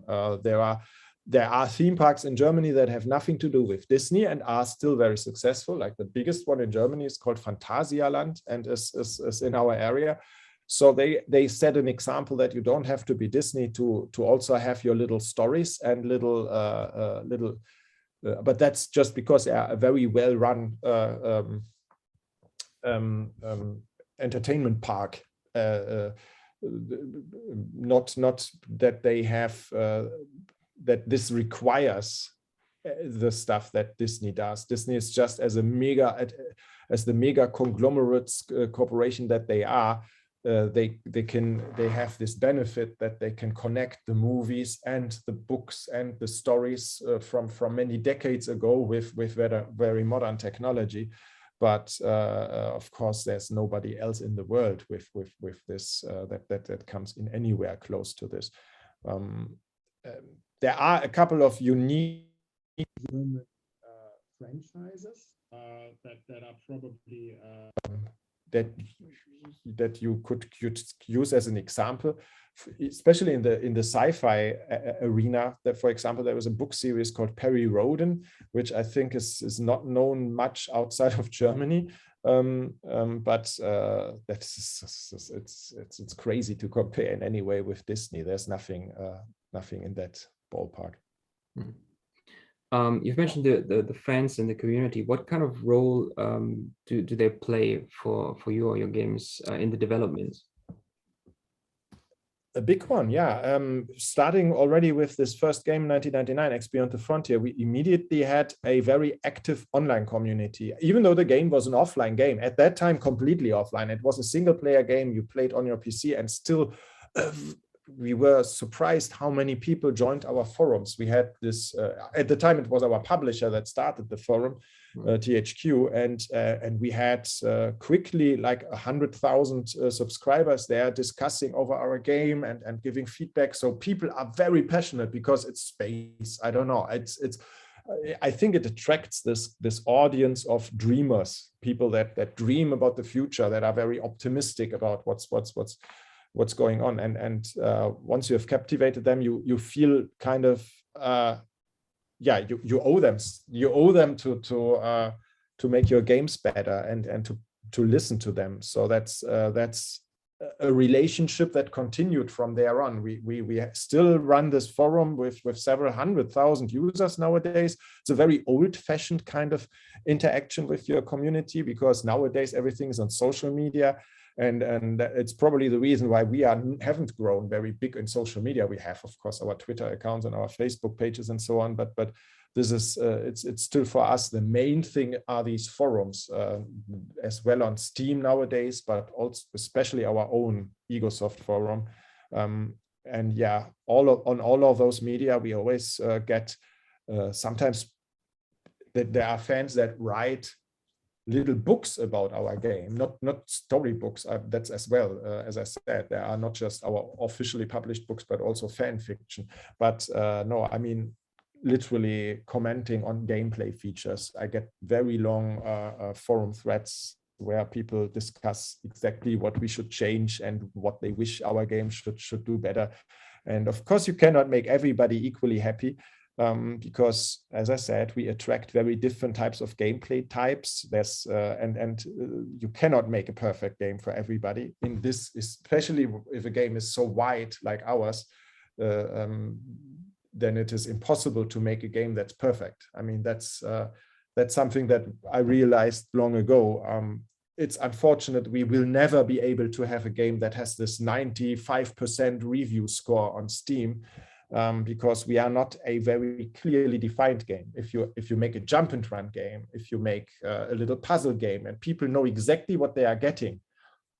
There are theme parks in Germany that have nothing to do with Disney and are still very successful. Like the biggest one in Germany is called Phantasialand and is in our area. So they set an example that you don't have to be Disney to also have your little stories and little but that's just because they are a very well run entertainment park. Not that they have that this requires the stuff that Disney does. Disney is just as the mega conglomerates corporation that they are. They have this benefit that they can connect the movies and the books and the stories from many decades ago with very modern technology. But of course, there's nobody else in the world with this that comes in anywhere close to this. There are a couple of unique franchises that are probably that you could use as an example, especially in the sci-fi arena. That, for example, there was a book series called Perry Rhodan, which I think is not known much outside of Germany. But it's crazy to compare in any way with Disney. There's nothing in that ballpark. You've mentioned the fans in the community. What kind of role do they play for you or your games in the development? A big one, yeah. Starting already with this first game, 1999, X Beyond the Frontier, we immediately had a very active online community, even though the game was an offline game. At that time, completely offline. It was a single-player game you played on your PC, and still we were surprised how many people joined our forums. We had this, at the time, it was our publisher that started the forum, THQ, and we had quickly like 100,000 subscribers there discussing over our game and giving feedback. So people are very passionate because it's space. I don't know. I think it attracts this audience of dreamers, people that dream about the future, that are very optimistic about what's going on. And once you have captivated them, you feel kind of you owe them to make your games better and to listen to them. So that's a relationship that continued from there on. We still run this forum with several 100,000 users nowadays. It's a very old-fashioned kind of interaction with your community, because nowadays everything is on social media. And it's probably the reason why we haven't grown very big in social media. We have, of course, our Twitter accounts and our Facebook pages and so on. But this is it's still for us the main thing are these forums, as well on Steam nowadays, but also especially our own Egosoft forum. And yeah, on all of those media, we always get sometimes that there are fans that write little books about our game, not storybooks. That's as well, as I said, there are not just our officially published books, but also fan fiction. But no, I mean, literally commenting on gameplay features. I get very long forum threads where people discuss exactly what we should change and what they wish our game should do better. And of course, you cannot make everybody equally happy. Because, as I said, we attract very different types of gameplay types. There's and you cannot make a perfect game for everybody. In this, especially if a game is so wide like ours, then it is impossible to make a game that's perfect. I mean, that's something that I realized long ago. It's unfortunate we will never be able to have a game that has this 95% review score on Steam. Because we are not a very clearly defined game. If you make a jump and run game, if you make a little puzzle game, and people know exactly what they are getting,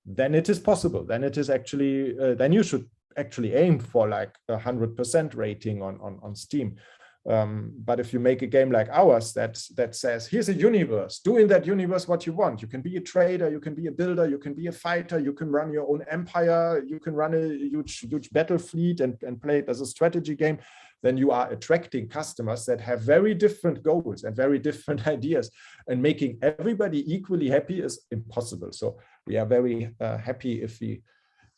then it is possible. Then it is actually then you should actually aim for like 100% rating on Steam. But if you make a game like ours that says, here's a universe, do in that universe what you want. You can be a trader, you can be a builder, you can be a fighter, you can run your own empire, you can run a huge battle fleet and play it as a strategy game. Then you are attracting customers that have very different goals and very different ideas, and making everybody equally happy is impossible. So we are very happy if we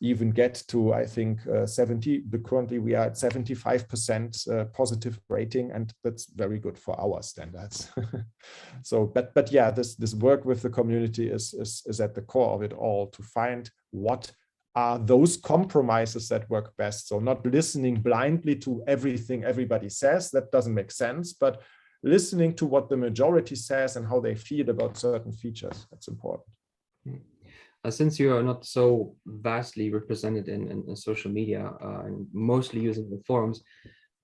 even get to, I think, 70. Currently we are at 75% positive rating, and that's very good for our standards. So, but yeah, this work with the community is at the core of it all, to find what are those compromises that work best. So not listening blindly to everything everybody says, that doesn't make sense, but listening to what the majority says and how they feel about certain features. That's important. Since you are not so vastly represented in social media and mostly using the forums,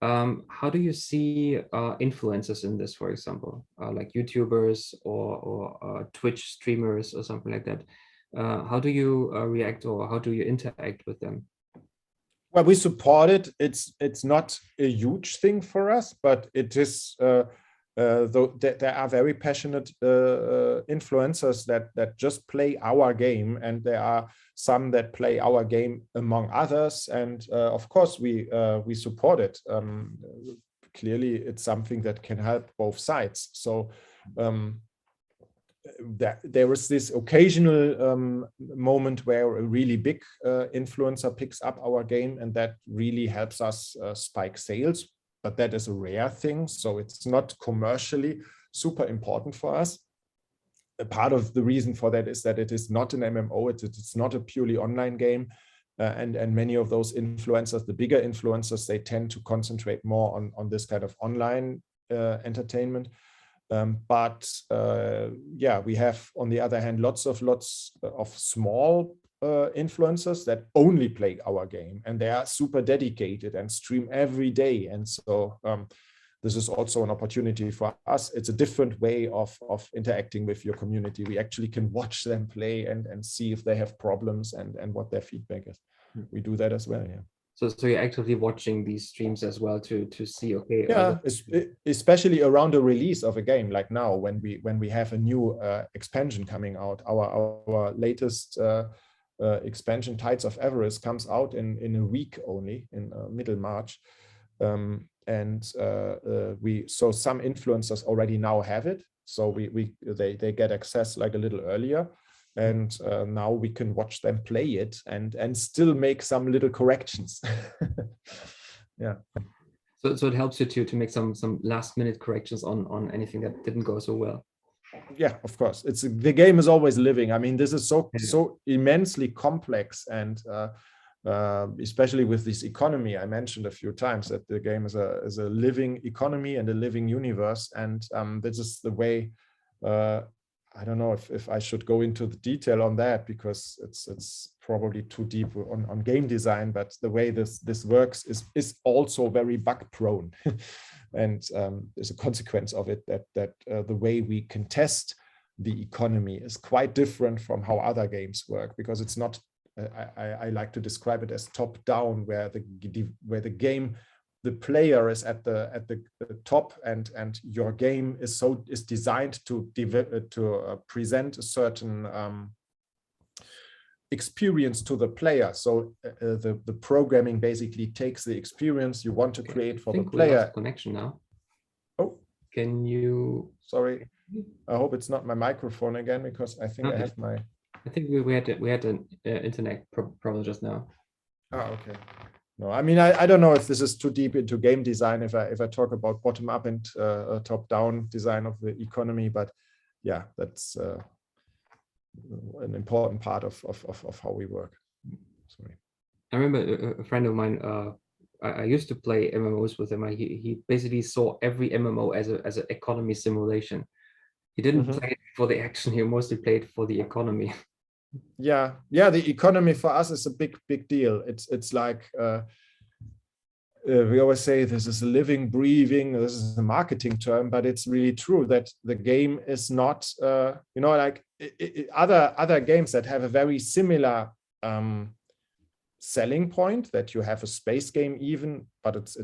how do you see influencers in this, for example, like YouTubers or Twitch streamers or something like that? How do you react, or how do you interact with them? Well, we support it. It's not a huge thing for us, but it is. Though there are very passionate influencers that just play our game, and there are some that play our game among others. And of course, we support it. Clearly, it's something that can help both sides. So there is this occasional moment where a really big influencer picks up our game, and that really helps us spike sales. But that is a rare thing, so it's not commercially super important for us. A part of the reason for that is that it is not an MMO, it's not a purely online game, and many of those influencers, the bigger influencers, they tend to concentrate more on this kind of online entertainment. Yeah, we have, on the other hand, lots of small influencers that only play our game, and they are super dedicated and stream every day. And so this is also an opportunity for us. It's a different way of interacting with your community. We actually can watch them play and see if they have problems and what their feedback is. We do that as well, yeah. So you're actively watching these streams as well to see, okay. Yeah, especially around the release of a game, like now when we have a new expansion coming out. Our latest expansion, Tides of Everest, comes out in a week only, in middle March. So some influencers already now have it. So they get access like a little earlier. And now we can watch them play it and still make some little corrections. Yeah. So it helps you to make some last minute corrections on anything that didn't go so well. Yeah, of course. The game is always living. I mean, this is so immensely complex, and especially with this economy, I mentioned a few times that the game is a living economy and a living universe, and this is the way. I don't know if I should go into the detail on that, because it's probably too deep on game design, but the way this works is also very bug prone. And there's a consequence of it that the way we can test the economy is quite different from how other games work, because it's not, I like to describe it as top down, where the game, the player is at the top, and your game is designed to present a certain experience to the player. So the programming basically takes the experience you want to create for the player. We lost connection now. Oh, can you? Sorry, I hope it's not my microphone again, because I think I have my. I think we had an internet problem just now. Oh, okay. No, I mean, I don't know if this is too deep into game design, if I talk about bottom up and top down design of the economy, but yeah, that's an important part of how we work. Sorry. I remember a friend of mine, I used to play MMOs with him. He basically saw every MMO as an economy simulation. He didn't play it for the action, he mostly played for the economy. Yeah, the economy for us is a big deal. It's like we always say this is a living, breathing, this is a marketing term, but it's really true that the game is not, like other games that have a very similar selling point, that you have a space game even, but it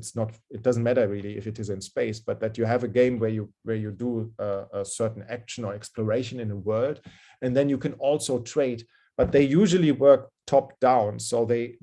doesn't matter really if it is in space, but that you have a game where you do a certain action or exploration in a world, and then you can also trade, but they usually work top down. So they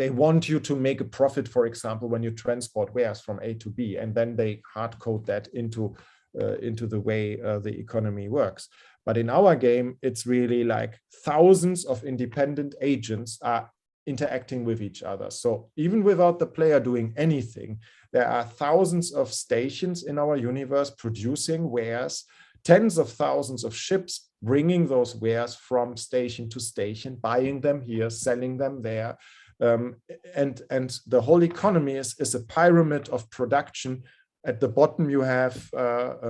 want you to make a profit, for example, when you transport wares from A to B, and then they hard code that into the way the economy works. But in our game, it's really like thousands of independent agents are interacting with each other. So even without the player doing anything, there are thousands of stations in our universe producing wares, tens of thousands of ships bringing those wares from station to station, buying them here, selling them there. And the whole economy is a pyramid of production. At the bottom, you have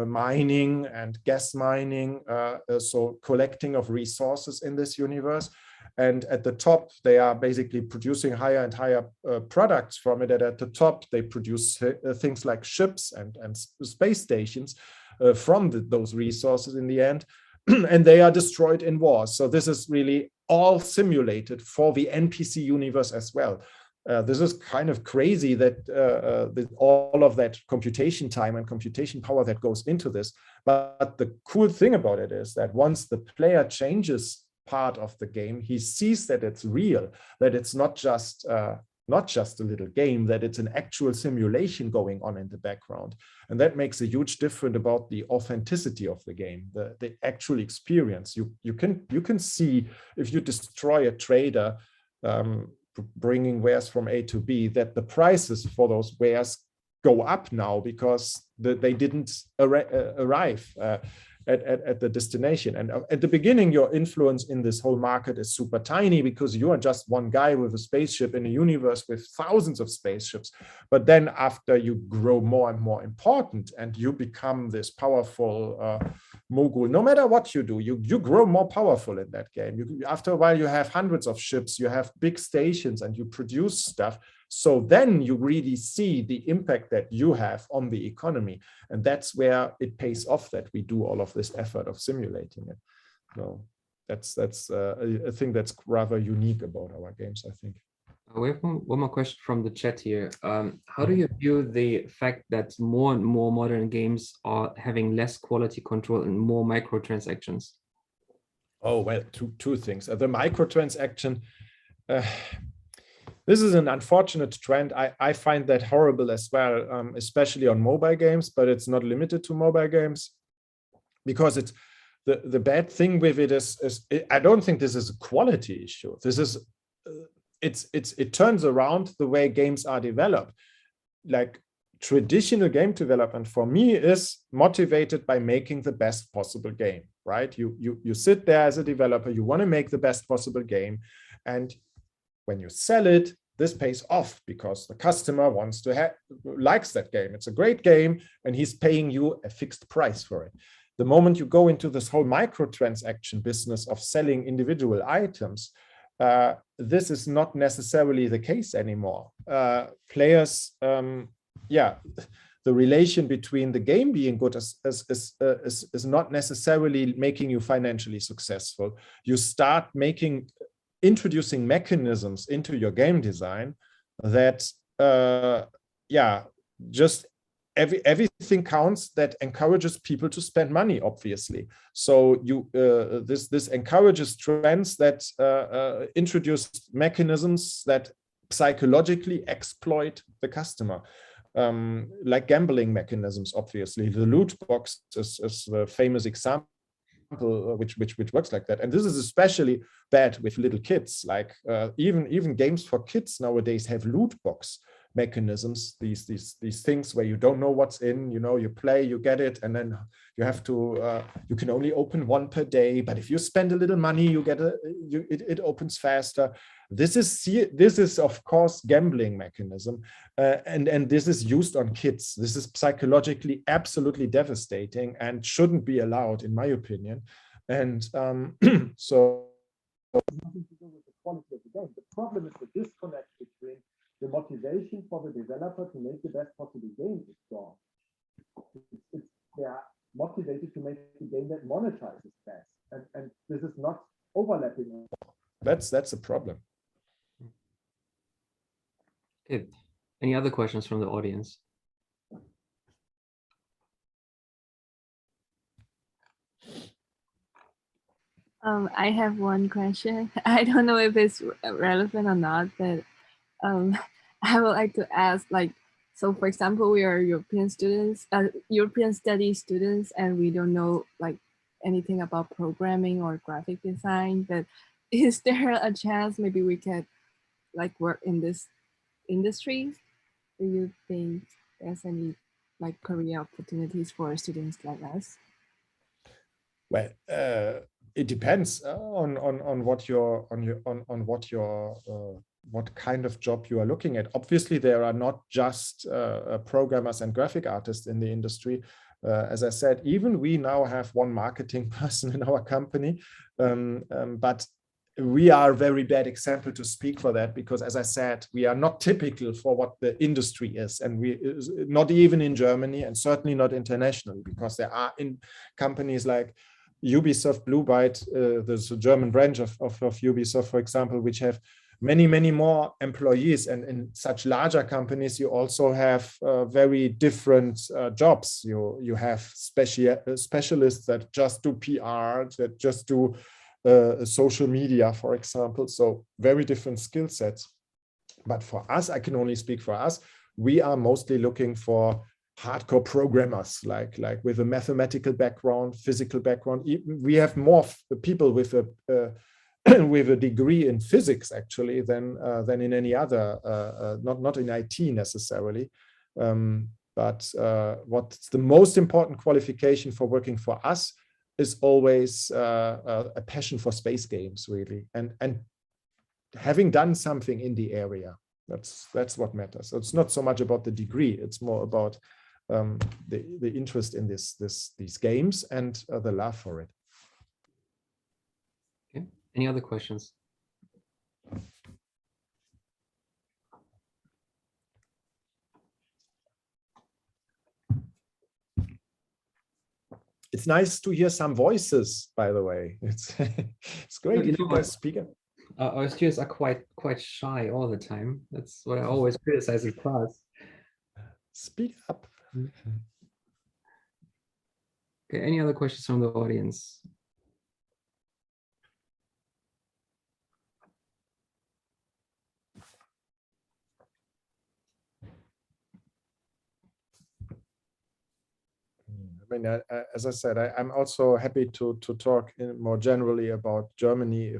mining and gas mining, so collecting of resources in this universe. And at the top, they are basically producing higher and higher products from it. And at the top, they produce things like ships and space stations from those resources in the end. And they are destroyed in wars. So this is really all simulated for the NPC universe as well. This is kind of crazy that all of that computation time and computation power that goes into this. But the cool thing about it is that once the player changes part of the game, he sees that it's real, that it's not just a little game, that it's an actual simulation going on in the background. And that makes a huge difference about the authenticity of the game, the actual experience. You can see if you destroy a trader bringing wares from A to B, that the prices for those wares go up now because they didn't arrive at the destination. And at the beginning, your influence in this whole market is super tiny because you are just one guy with a spaceship in a universe with thousands of spaceships. But then after you grow more and more important and you become this powerful mogul, no matter what you do, you grow more powerful in that game. After a while, you have hundreds of ships, you have big stations, and you produce stuff. So then you really see the impact that you have on the economy. And that's where it pays off that we do all of this effort of simulating it. So that's a thing that's rather unique about our games, I think. We have one more question from the chat here. How do you view the fact that more and more modern games are having less quality control and more microtransactions? Oh, well, two things. The microtransaction, this is an unfortunate trend. I find that horrible as well, especially on mobile games, but it's not limited to mobile games, because it's the bad thing with it is I don't think this is a quality issue. This is it turns around the way games are developed. Like traditional game development for me is motivated by making the best possible game, right? You sit there as a developer, you want to make the best possible game, and when you sell it, this pays off because the customer wants to likes that game. It's a great game, and he's paying you a fixed price for it. The moment you go into this whole microtransaction business of selling individual items, this is not necessarily the case anymore. Players, the relation between the game being good is not necessarily making you financially successful. You start introducing mechanisms into your game design that just everything counts, that encourages people to spend money, obviously. So this encourages trends that introduce mechanisms that psychologically exploit the customer, like gambling mechanisms. Obviously the loot box is the famous example which works like that. And this is especially bad with little kids. Like even games for kids nowadays have loot box mechanisms, these things where you don't know what's in, you play, you get it, and then you have to you can only open one per day, but if you spend a little money, you get it opens faster. This is of course gambling mechanism, and this is used on kids. This is psychologically absolutely devastating and shouldn't be allowed, in my opinion. And so nothing to do with the quality of the game. The problem is the disconnect between the motivation for the developer to make the best possible game is gone. They are motivated to make a game that monetizes best, and this is not overlapping. That's a problem. Okay. Any other questions from the audience? I have one question. I don't know if it's relevant or not, but I would like to ask, so for example, we are European students, European studies students, and we don't know anything about programming or graphic design, but is there a chance maybe we could work in this industry? Do you think there's any career opportunities for students like us? Well, it depends on what kind of job you are looking at. Obviously, there are not just programmers and graphic artists in the industry. As I said, even we now have one marketing person in our company, but we are a very bad example to speak for that, because, as I said, we are not typical for what the industry is, and we not even in Germany, and certainly not internationally, because there are in companies like Ubisoft Blue Byte, there's a German branch of Ubisoft, for example, which have many more employees, and in such larger companies you also have very different jobs. You have specialists that just do PR, that just do social media, for example, so very different skill sets. But for us, I can only speak for us, we are mostly looking for hardcore programmers, like with a mathematical background, physical background. We have more people with a with a degree in physics actually than in any other, not in IT necessarily. But what's the most important qualification for working for us is always a passion for space games, really, and having done something in the area. That's what matters. So it's not so much about the degree; it's more about the interest in these games and the love for it. Okay. Any other questions? It's nice to hear some voices, by the way. It's great if you guys speak. Our students are quite shy all the time. That's what I always criticize in class. Speak up. Okay, any other questions from the audience? I mean, as I said, I'm also happy to talk more generally about Germany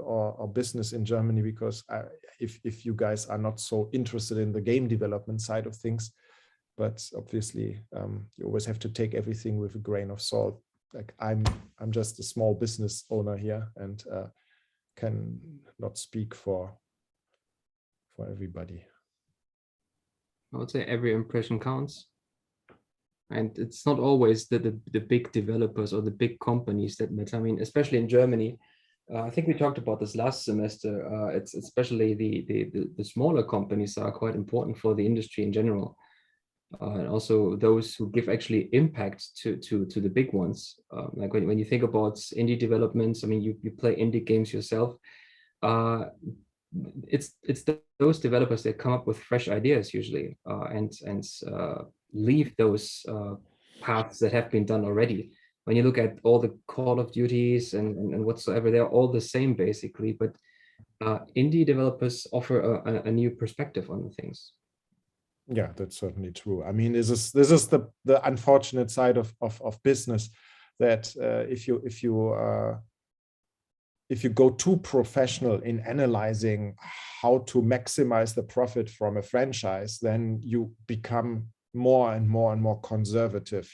or business in Germany, because if you guys are not so interested in the game development side of things, but obviously you always have to take everything with a grain of salt. Like I'm just a small business owner here, and can not speak for everybody. I would say every impression counts. And it's not always the big developers or the big companies that matter. I mean, especially in Germany, I think we talked about this last semester. It's especially the smaller companies are quite important for the industry in general, and also those who give actually impact to the big ones. Like when you think about indie developments, I mean, you play indie games yourself. It's those developers that come up with fresh ideas usually, and leave those paths that have been done already. When you look at all the Call of Duties and whatsoever, they're all the same basically, but indie developers offer a new perspective on the things. Yeah, that's certainly true. I mean, this is the unfortunate side of business, that if you go too professional in analyzing how to maximize the profit from a franchise, then you become more and more conservative.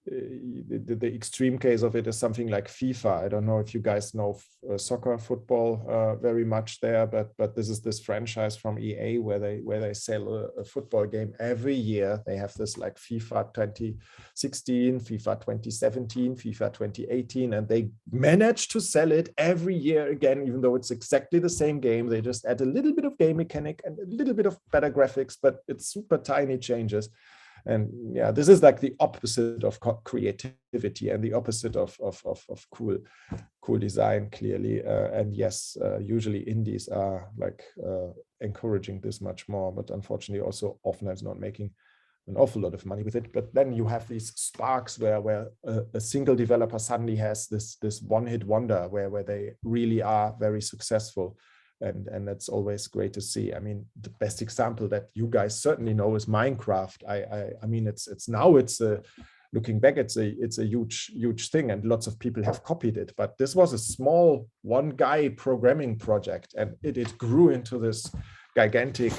The extreme case of it is something like FIFA. I don't know if you guys know soccer, football very much there, but this is this franchise from EA where they sell a football game every year. They have this like FIFA 2016, FIFA 2017, FIFA 2018, and they manage to sell it every year again, even though it's exactly the same game. They just add a little bit of game mechanic and a little bit of better graphics, but it's super tiny changes. And yeah, this is like the opposite of creativity and the opposite of cool design, clearly. And yes, usually indies are like encouraging this much more, but unfortunately also often is not making an awful lot of money with it. But then you have these sparks where a single developer suddenly has this one-hit wonder where they really are very successful. And that's always great to see. I mean, the best example that you guys certainly know is Minecraft. I mean, it's looking back, it's a huge thing, and lots of people have copied it. But this was a small one-guy programming project, and it grew into this gigantic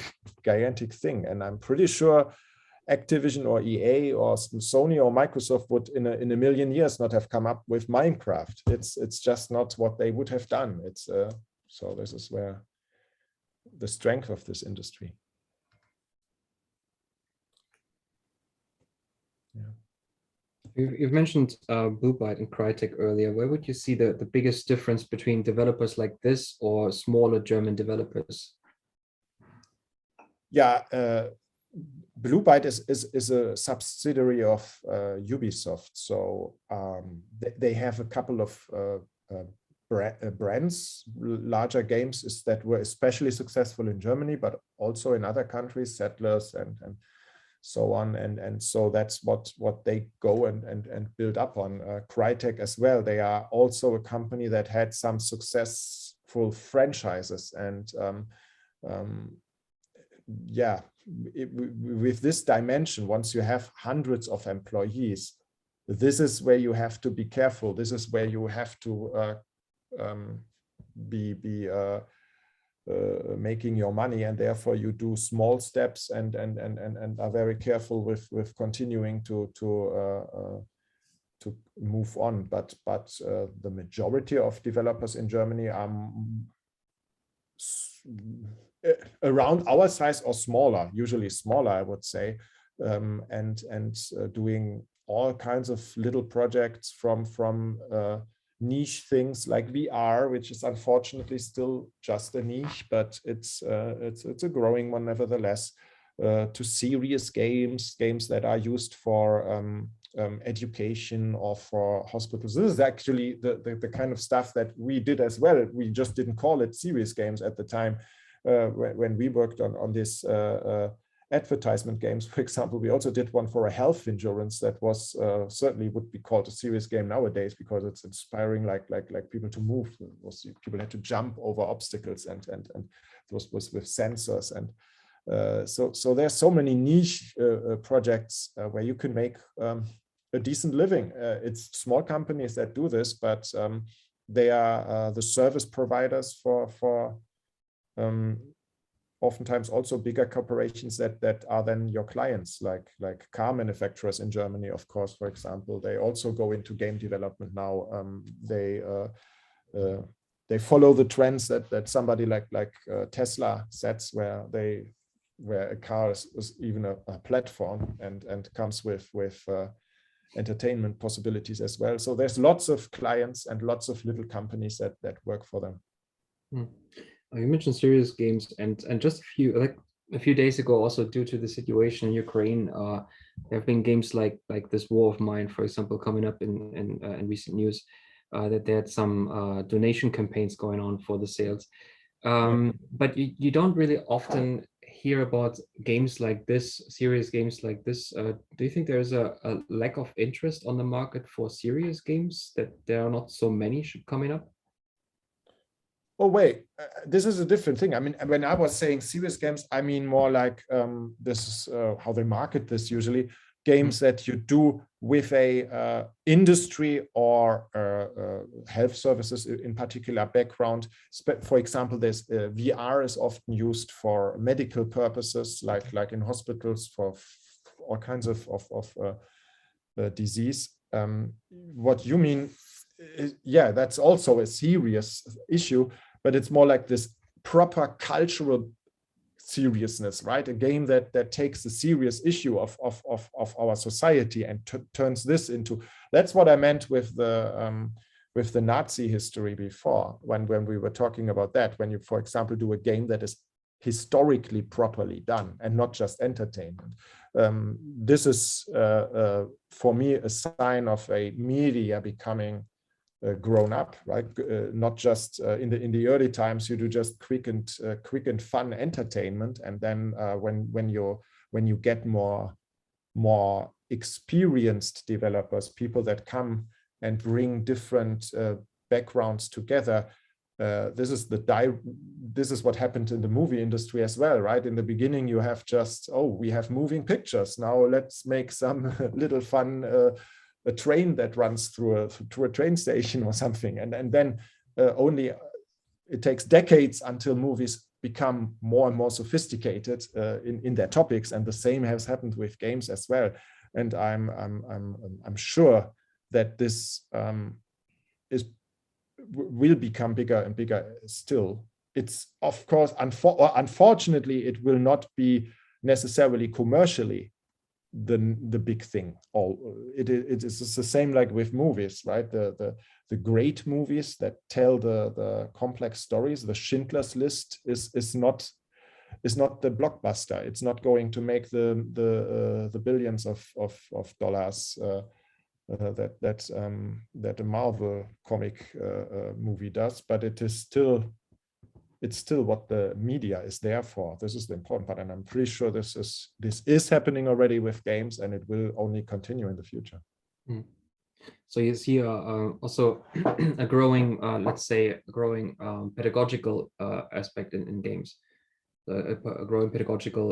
thing. And I'm pretty sure Activision or EA or Sony or Microsoft would in a million years not have come up with Minecraft. It's just not what they would have done. So this is where the strength of this industry. Yeah. You've mentioned Blue Byte and Crytek earlier. Where would you see the biggest difference between developers like this or smaller German developers? Yeah, Blue Byte is a subsidiary of Ubisoft. So they have a couple of brands, larger games that were especially successful in Germany, but also in other countries, Settlers and so on, and so that's what they go and build up on. Crytek as well, they are also a company that had some successful franchises, and yeah, with this dimension, once you have hundreds of employees, this is where you have to be careful. This is where you have to be making your money, and therefore you do small steps and are very careful with continuing to move on. But the majority of developers in Germany are around our size or smaller, usually smaller, I would say, and doing all kinds of little projects from niche things like VR, which is unfortunately still just a niche, but it's a growing one nevertheless, to serious games that are used for education or for hospitals. This is actually the kind of stuff that we did as well. We just didn't call it serious games at the time when we worked on this advertisement games. For example, we also did one for a health insurance that was certainly would be called a serious game nowadays, because it's inspiring like people to move. People had to jump over obstacles, and it was with sensors, and so there's so many niche projects where you can make a decent living. It's small companies that do this, but they are the service providers for oftentimes also bigger corporations that are then your clients, like car manufacturers in Germany, of course, for example. They also go into game development now. They follow the trends that somebody like Tesla sets, where a car is even a platform and comes with entertainment possibilities as well. So there's lots of clients and lots of little companies that work for them. You mentioned serious games, and just a few days ago, also due to the situation in Ukraine, there have been games like this War of Mine, for example, coming up in recent news, that they had some donation campaigns going on for the sales. But you don't really often hear about games like this, serious games like this. Do you think there's a lack of interest on the market for serious games, that there are not so many coming up? Oh, wait, this is a different thing. I mean, when I was saying serious games, I mean more like this is how they market this usually. Games that you do with a industry or health services in particular background. For example, there's VR is often used for medical purposes, like in hospitals for all kinds of disease. What you mean, yeah, that's also a serious issue, but it's more like this proper cultural seriousness, right? A game that takes the serious issue of our society and turns this into. That's what I meant with the Nazi history before, when we were talking about that. When you, for example, do a game that is historically properly done and not just entertainment. This is for me a sign of a media becoming grown up, right? Not just in the early times you do just quick and fun entertainment, and then when you get more experienced developers, people that come and bring different backgrounds together. This is what happened in the movie industry as well, right? In the beginning, you have just, we have moving pictures. Now let's make some little fun, a train that runs through a train station or something. And then only it takes decades until movies become more and more sophisticated in their topics, and the same has happened with games as well. And I'm sure that this will become bigger and bigger still. It's of course, unfortunately, it will not be necessarily commercially the big thing. It is the same like with movies, right? The great movies that tell the complex stories. The Schindler's List is not the blockbuster. It's not going to make the billions of dollars that a Marvel comic movie does, but it's still what the media is there for. This is the important part, and I'm pretty sure this is happening already with games, and it will only continue in the future. Mm. So you see also a growing, let's say, a growing pedagogical aspect in games, a growing pedagogical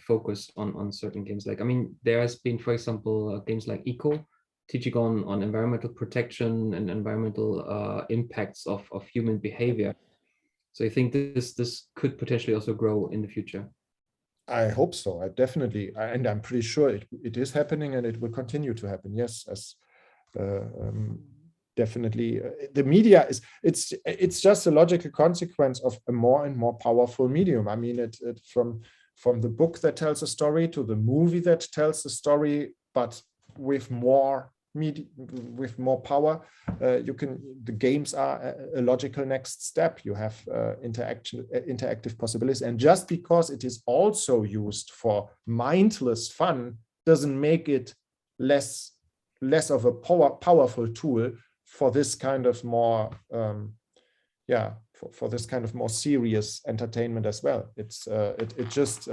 focus on certain games. Like, I mean, there has been, for example, games like Eco, teaching on environmental protection and environmental impacts of human behavior. So I think this could potentially also grow in the future. I hope so. And I'm pretty sure it is happening, and it will continue to happen. Yes, as definitely the media it's just a logical consequence of a more and more powerful medium. I mean, it from the book that tells a story to the movie that tells the story, but with more media, with more power. The games are a logical next step. You have interactive possibilities, and just because it is also used for mindless fun doesn't make it less of a powerful tool for this kind of more for this kind of more serious entertainment as well. It just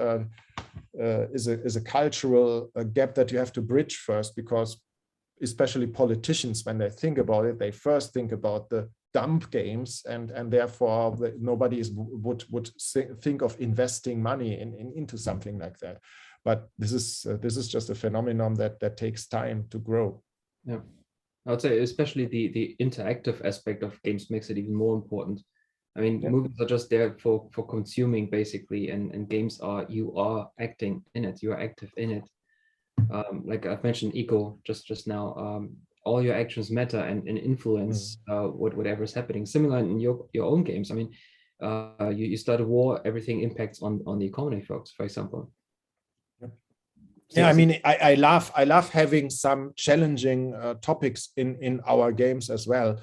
is a cultural gap that you have to bridge first, because especially politicians, when they think about it, they first think about the dumb games, and therefore nobody would think of investing money into something like that. But this is just a phenomenon that takes time to grow. Yeah, I would say especially the interactive aspect of games makes it even more important. I mean, movies are just there for consuming basically, and games you are acting in it, you are active in it. Like I've mentioned Eco just now, all your actions matter and influence whatever is happening. Similar in your own games. I mean, you start a war, everything impacts on the economy, folks, for example. Yeah, I mean, I love having some challenging topics in our games as well.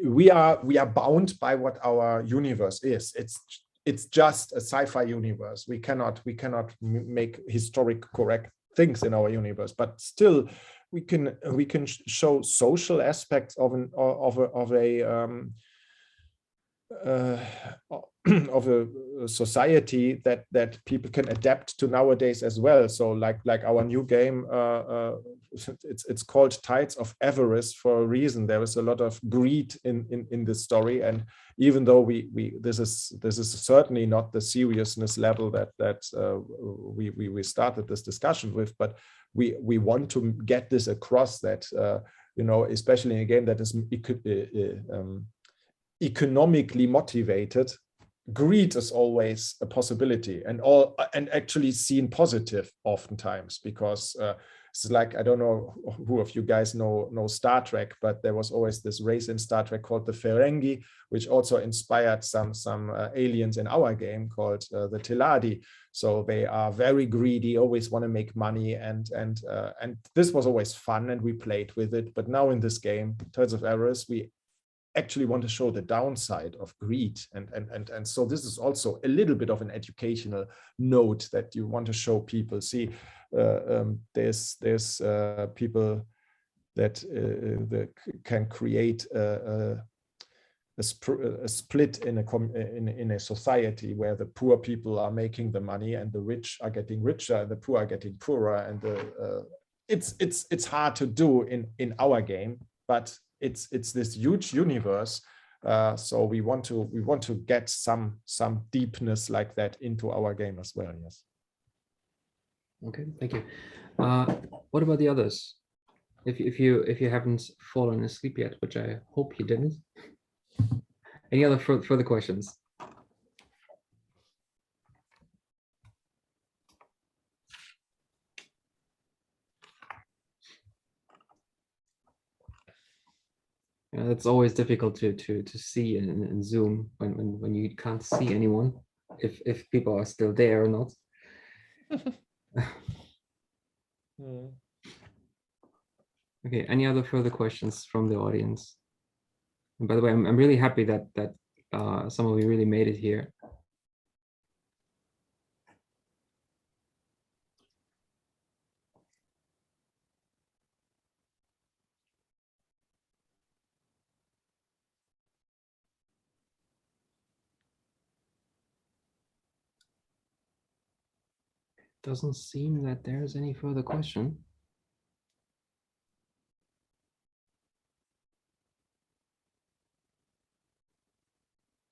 We are bound by what our universe is. It's just a sci-fi universe. We cannot make historic correct things in our universe, but still we can show social aspects of a society that people can adapt to nowadays as well. So like our new game, it's called Tides of Avarice for a reason. There is a lot of greed in this story, and even though this is certainly not the seriousness level that we started this discussion with, but we want to get this across that especially in a game that is economically motivated, greed is always a possibility, and actually seen positive oftentimes, because it's like, I don't know who of you guys know Star Trek, but there was always this race in Star Trek called the Ferengi, which also inspired some aliens in our game called the Teladi. So they are very greedy, always want to make money, and this was always fun, and we played with it. But now in this game, Tides of Avarice, we actually want to show the downside of greed, and so this is also a little bit of an educational note that you want to show people. See, there's people that can create a split in a society where the poor people are making the money and the rich are getting richer and the poor are getting poorer, and it's hard to do in our game, but it's this huge universe, so we want to get some deepness like that into our game as well. Yes. Okay, thank you. What about the others? If you haven't fallen asleep yet, which I hope you didn't, Any other further questions? It's always difficult to see in Zoom when you can't see anyone, if people are still there or not. Okay, any other further questions from the audience? And by the way, I'm really happy that some of you really made it here. Doesn't seem that there's any further question.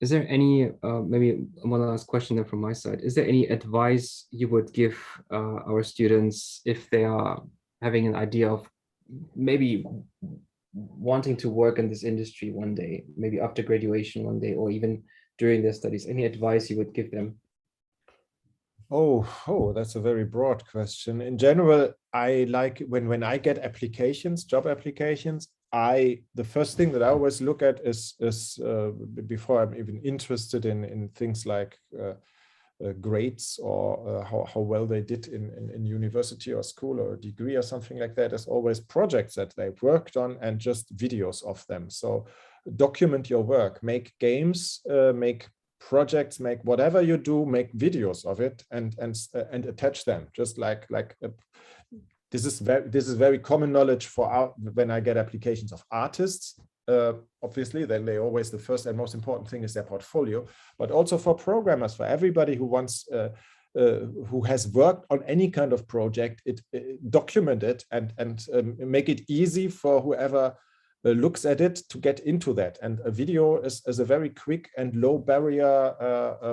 Is there any, maybe one last question then from my side, is there any advice you would give our students if they are having an idea of maybe wanting to work in this industry one day, maybe after graduation one day, or even during their studies? Any advice you would give them? Oh, that's a very broad question. In general, I like when I get applications, job applications, the first thing that I always look at is before I'm even interested in things like grades or how well they did in university or school or a degree or something like that, is always projects that they've worked on and just videos of them. So document your work, make games, make projects, make whatever you do, make videos of it and attach them. Just like this is very common knowledge for when I get applications of artists. Obviously, then they always, the first and most important thing is their portfolio, but also for programmers, for everybody who wants who has worked on any kind of project, document it and make it easy for whoever looks at it to get into that. And a video is a very quick and low barrier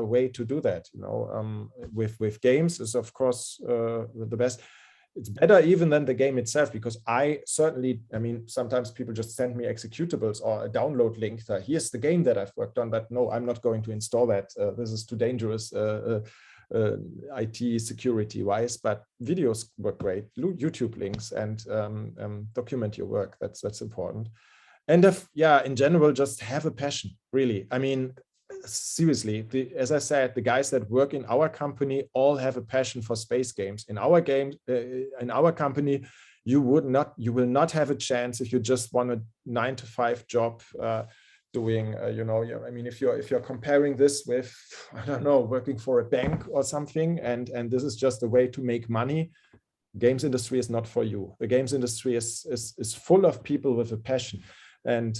way to do that. You know, with games is of course the best. It's better even than the game itself, because I mean, sometimes people just send me executables or a download link that here's the game that I've worked on, but no, I'm not going to install that. This is too dangerous. IT security wise, but videos work great. YouTube links and document your work. That's important. And in general, just have a passion, really. I mean, seriously, as I said, the guys that work in our company all have a passion for space games. In our company, you will not have a chance if you just want a 9-to-5 job doing, I mean, if you're comparing this with, I don't know, working for a bank or something, and this is just a way to make money, games industry is not for you. The games industry is full of people with a passion, and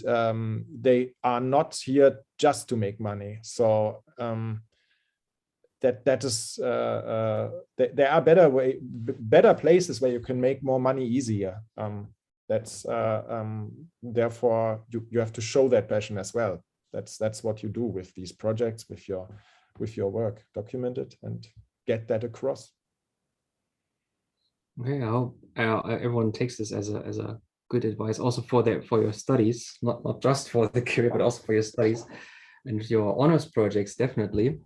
they are not here just to make money. So that is there are better places where you can make more money easier. Therefore you have to show that passion as well. That's what you do with these projects, with your work. Document it and get that across. Okay, I hope everyone takes this as a good advice, also for your studies, not just for the career, but also for your studies and your honors projects, definitely.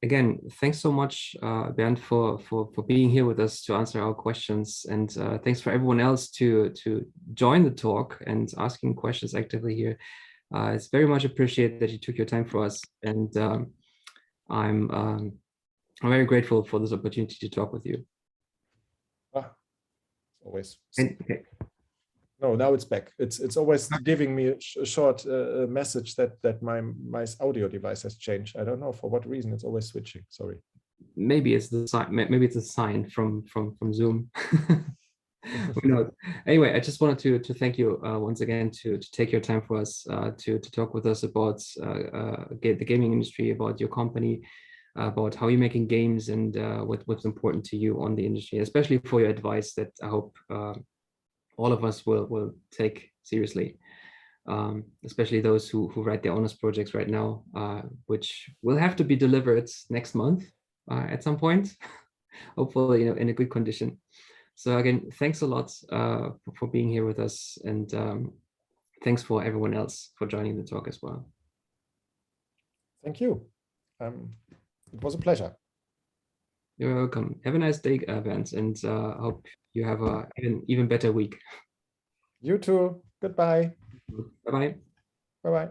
Again, thanks so much, Bernd, for being here with us to answer our questions, and thanks for everyone else to join the talk and asking questions actively here. It's very much appreciated that you took your time for us, and I'm very grateful for this opportunity to talk with you. Always. Okay. No, now it's back. It's always giving me a short message that my audio device has changed. I don't know for what reason. It's always switching. Sorry. Maybe it's the sign. Maybe it's a sign from Zoom. Who knows? Anyway, I just wanted to thank you once again to take your time for us to talk with us about the gaming industry, about your company, about how you're making games, and what's important to you on the industry, especially for your advice that I hope all of us will take seriously, especially those who write their honors projects right now, which will have to be delivered next month at some point, hopefully in a good condition. So again, thanks a lot for being here with us, and thanks for everyone else for joining the talk as well. Thank you. It was a pleasure. You're welcome. Have a nice day, Bernd, and hope you have a even better week. You too. Goodbye. Bye-bye. Bye-bye.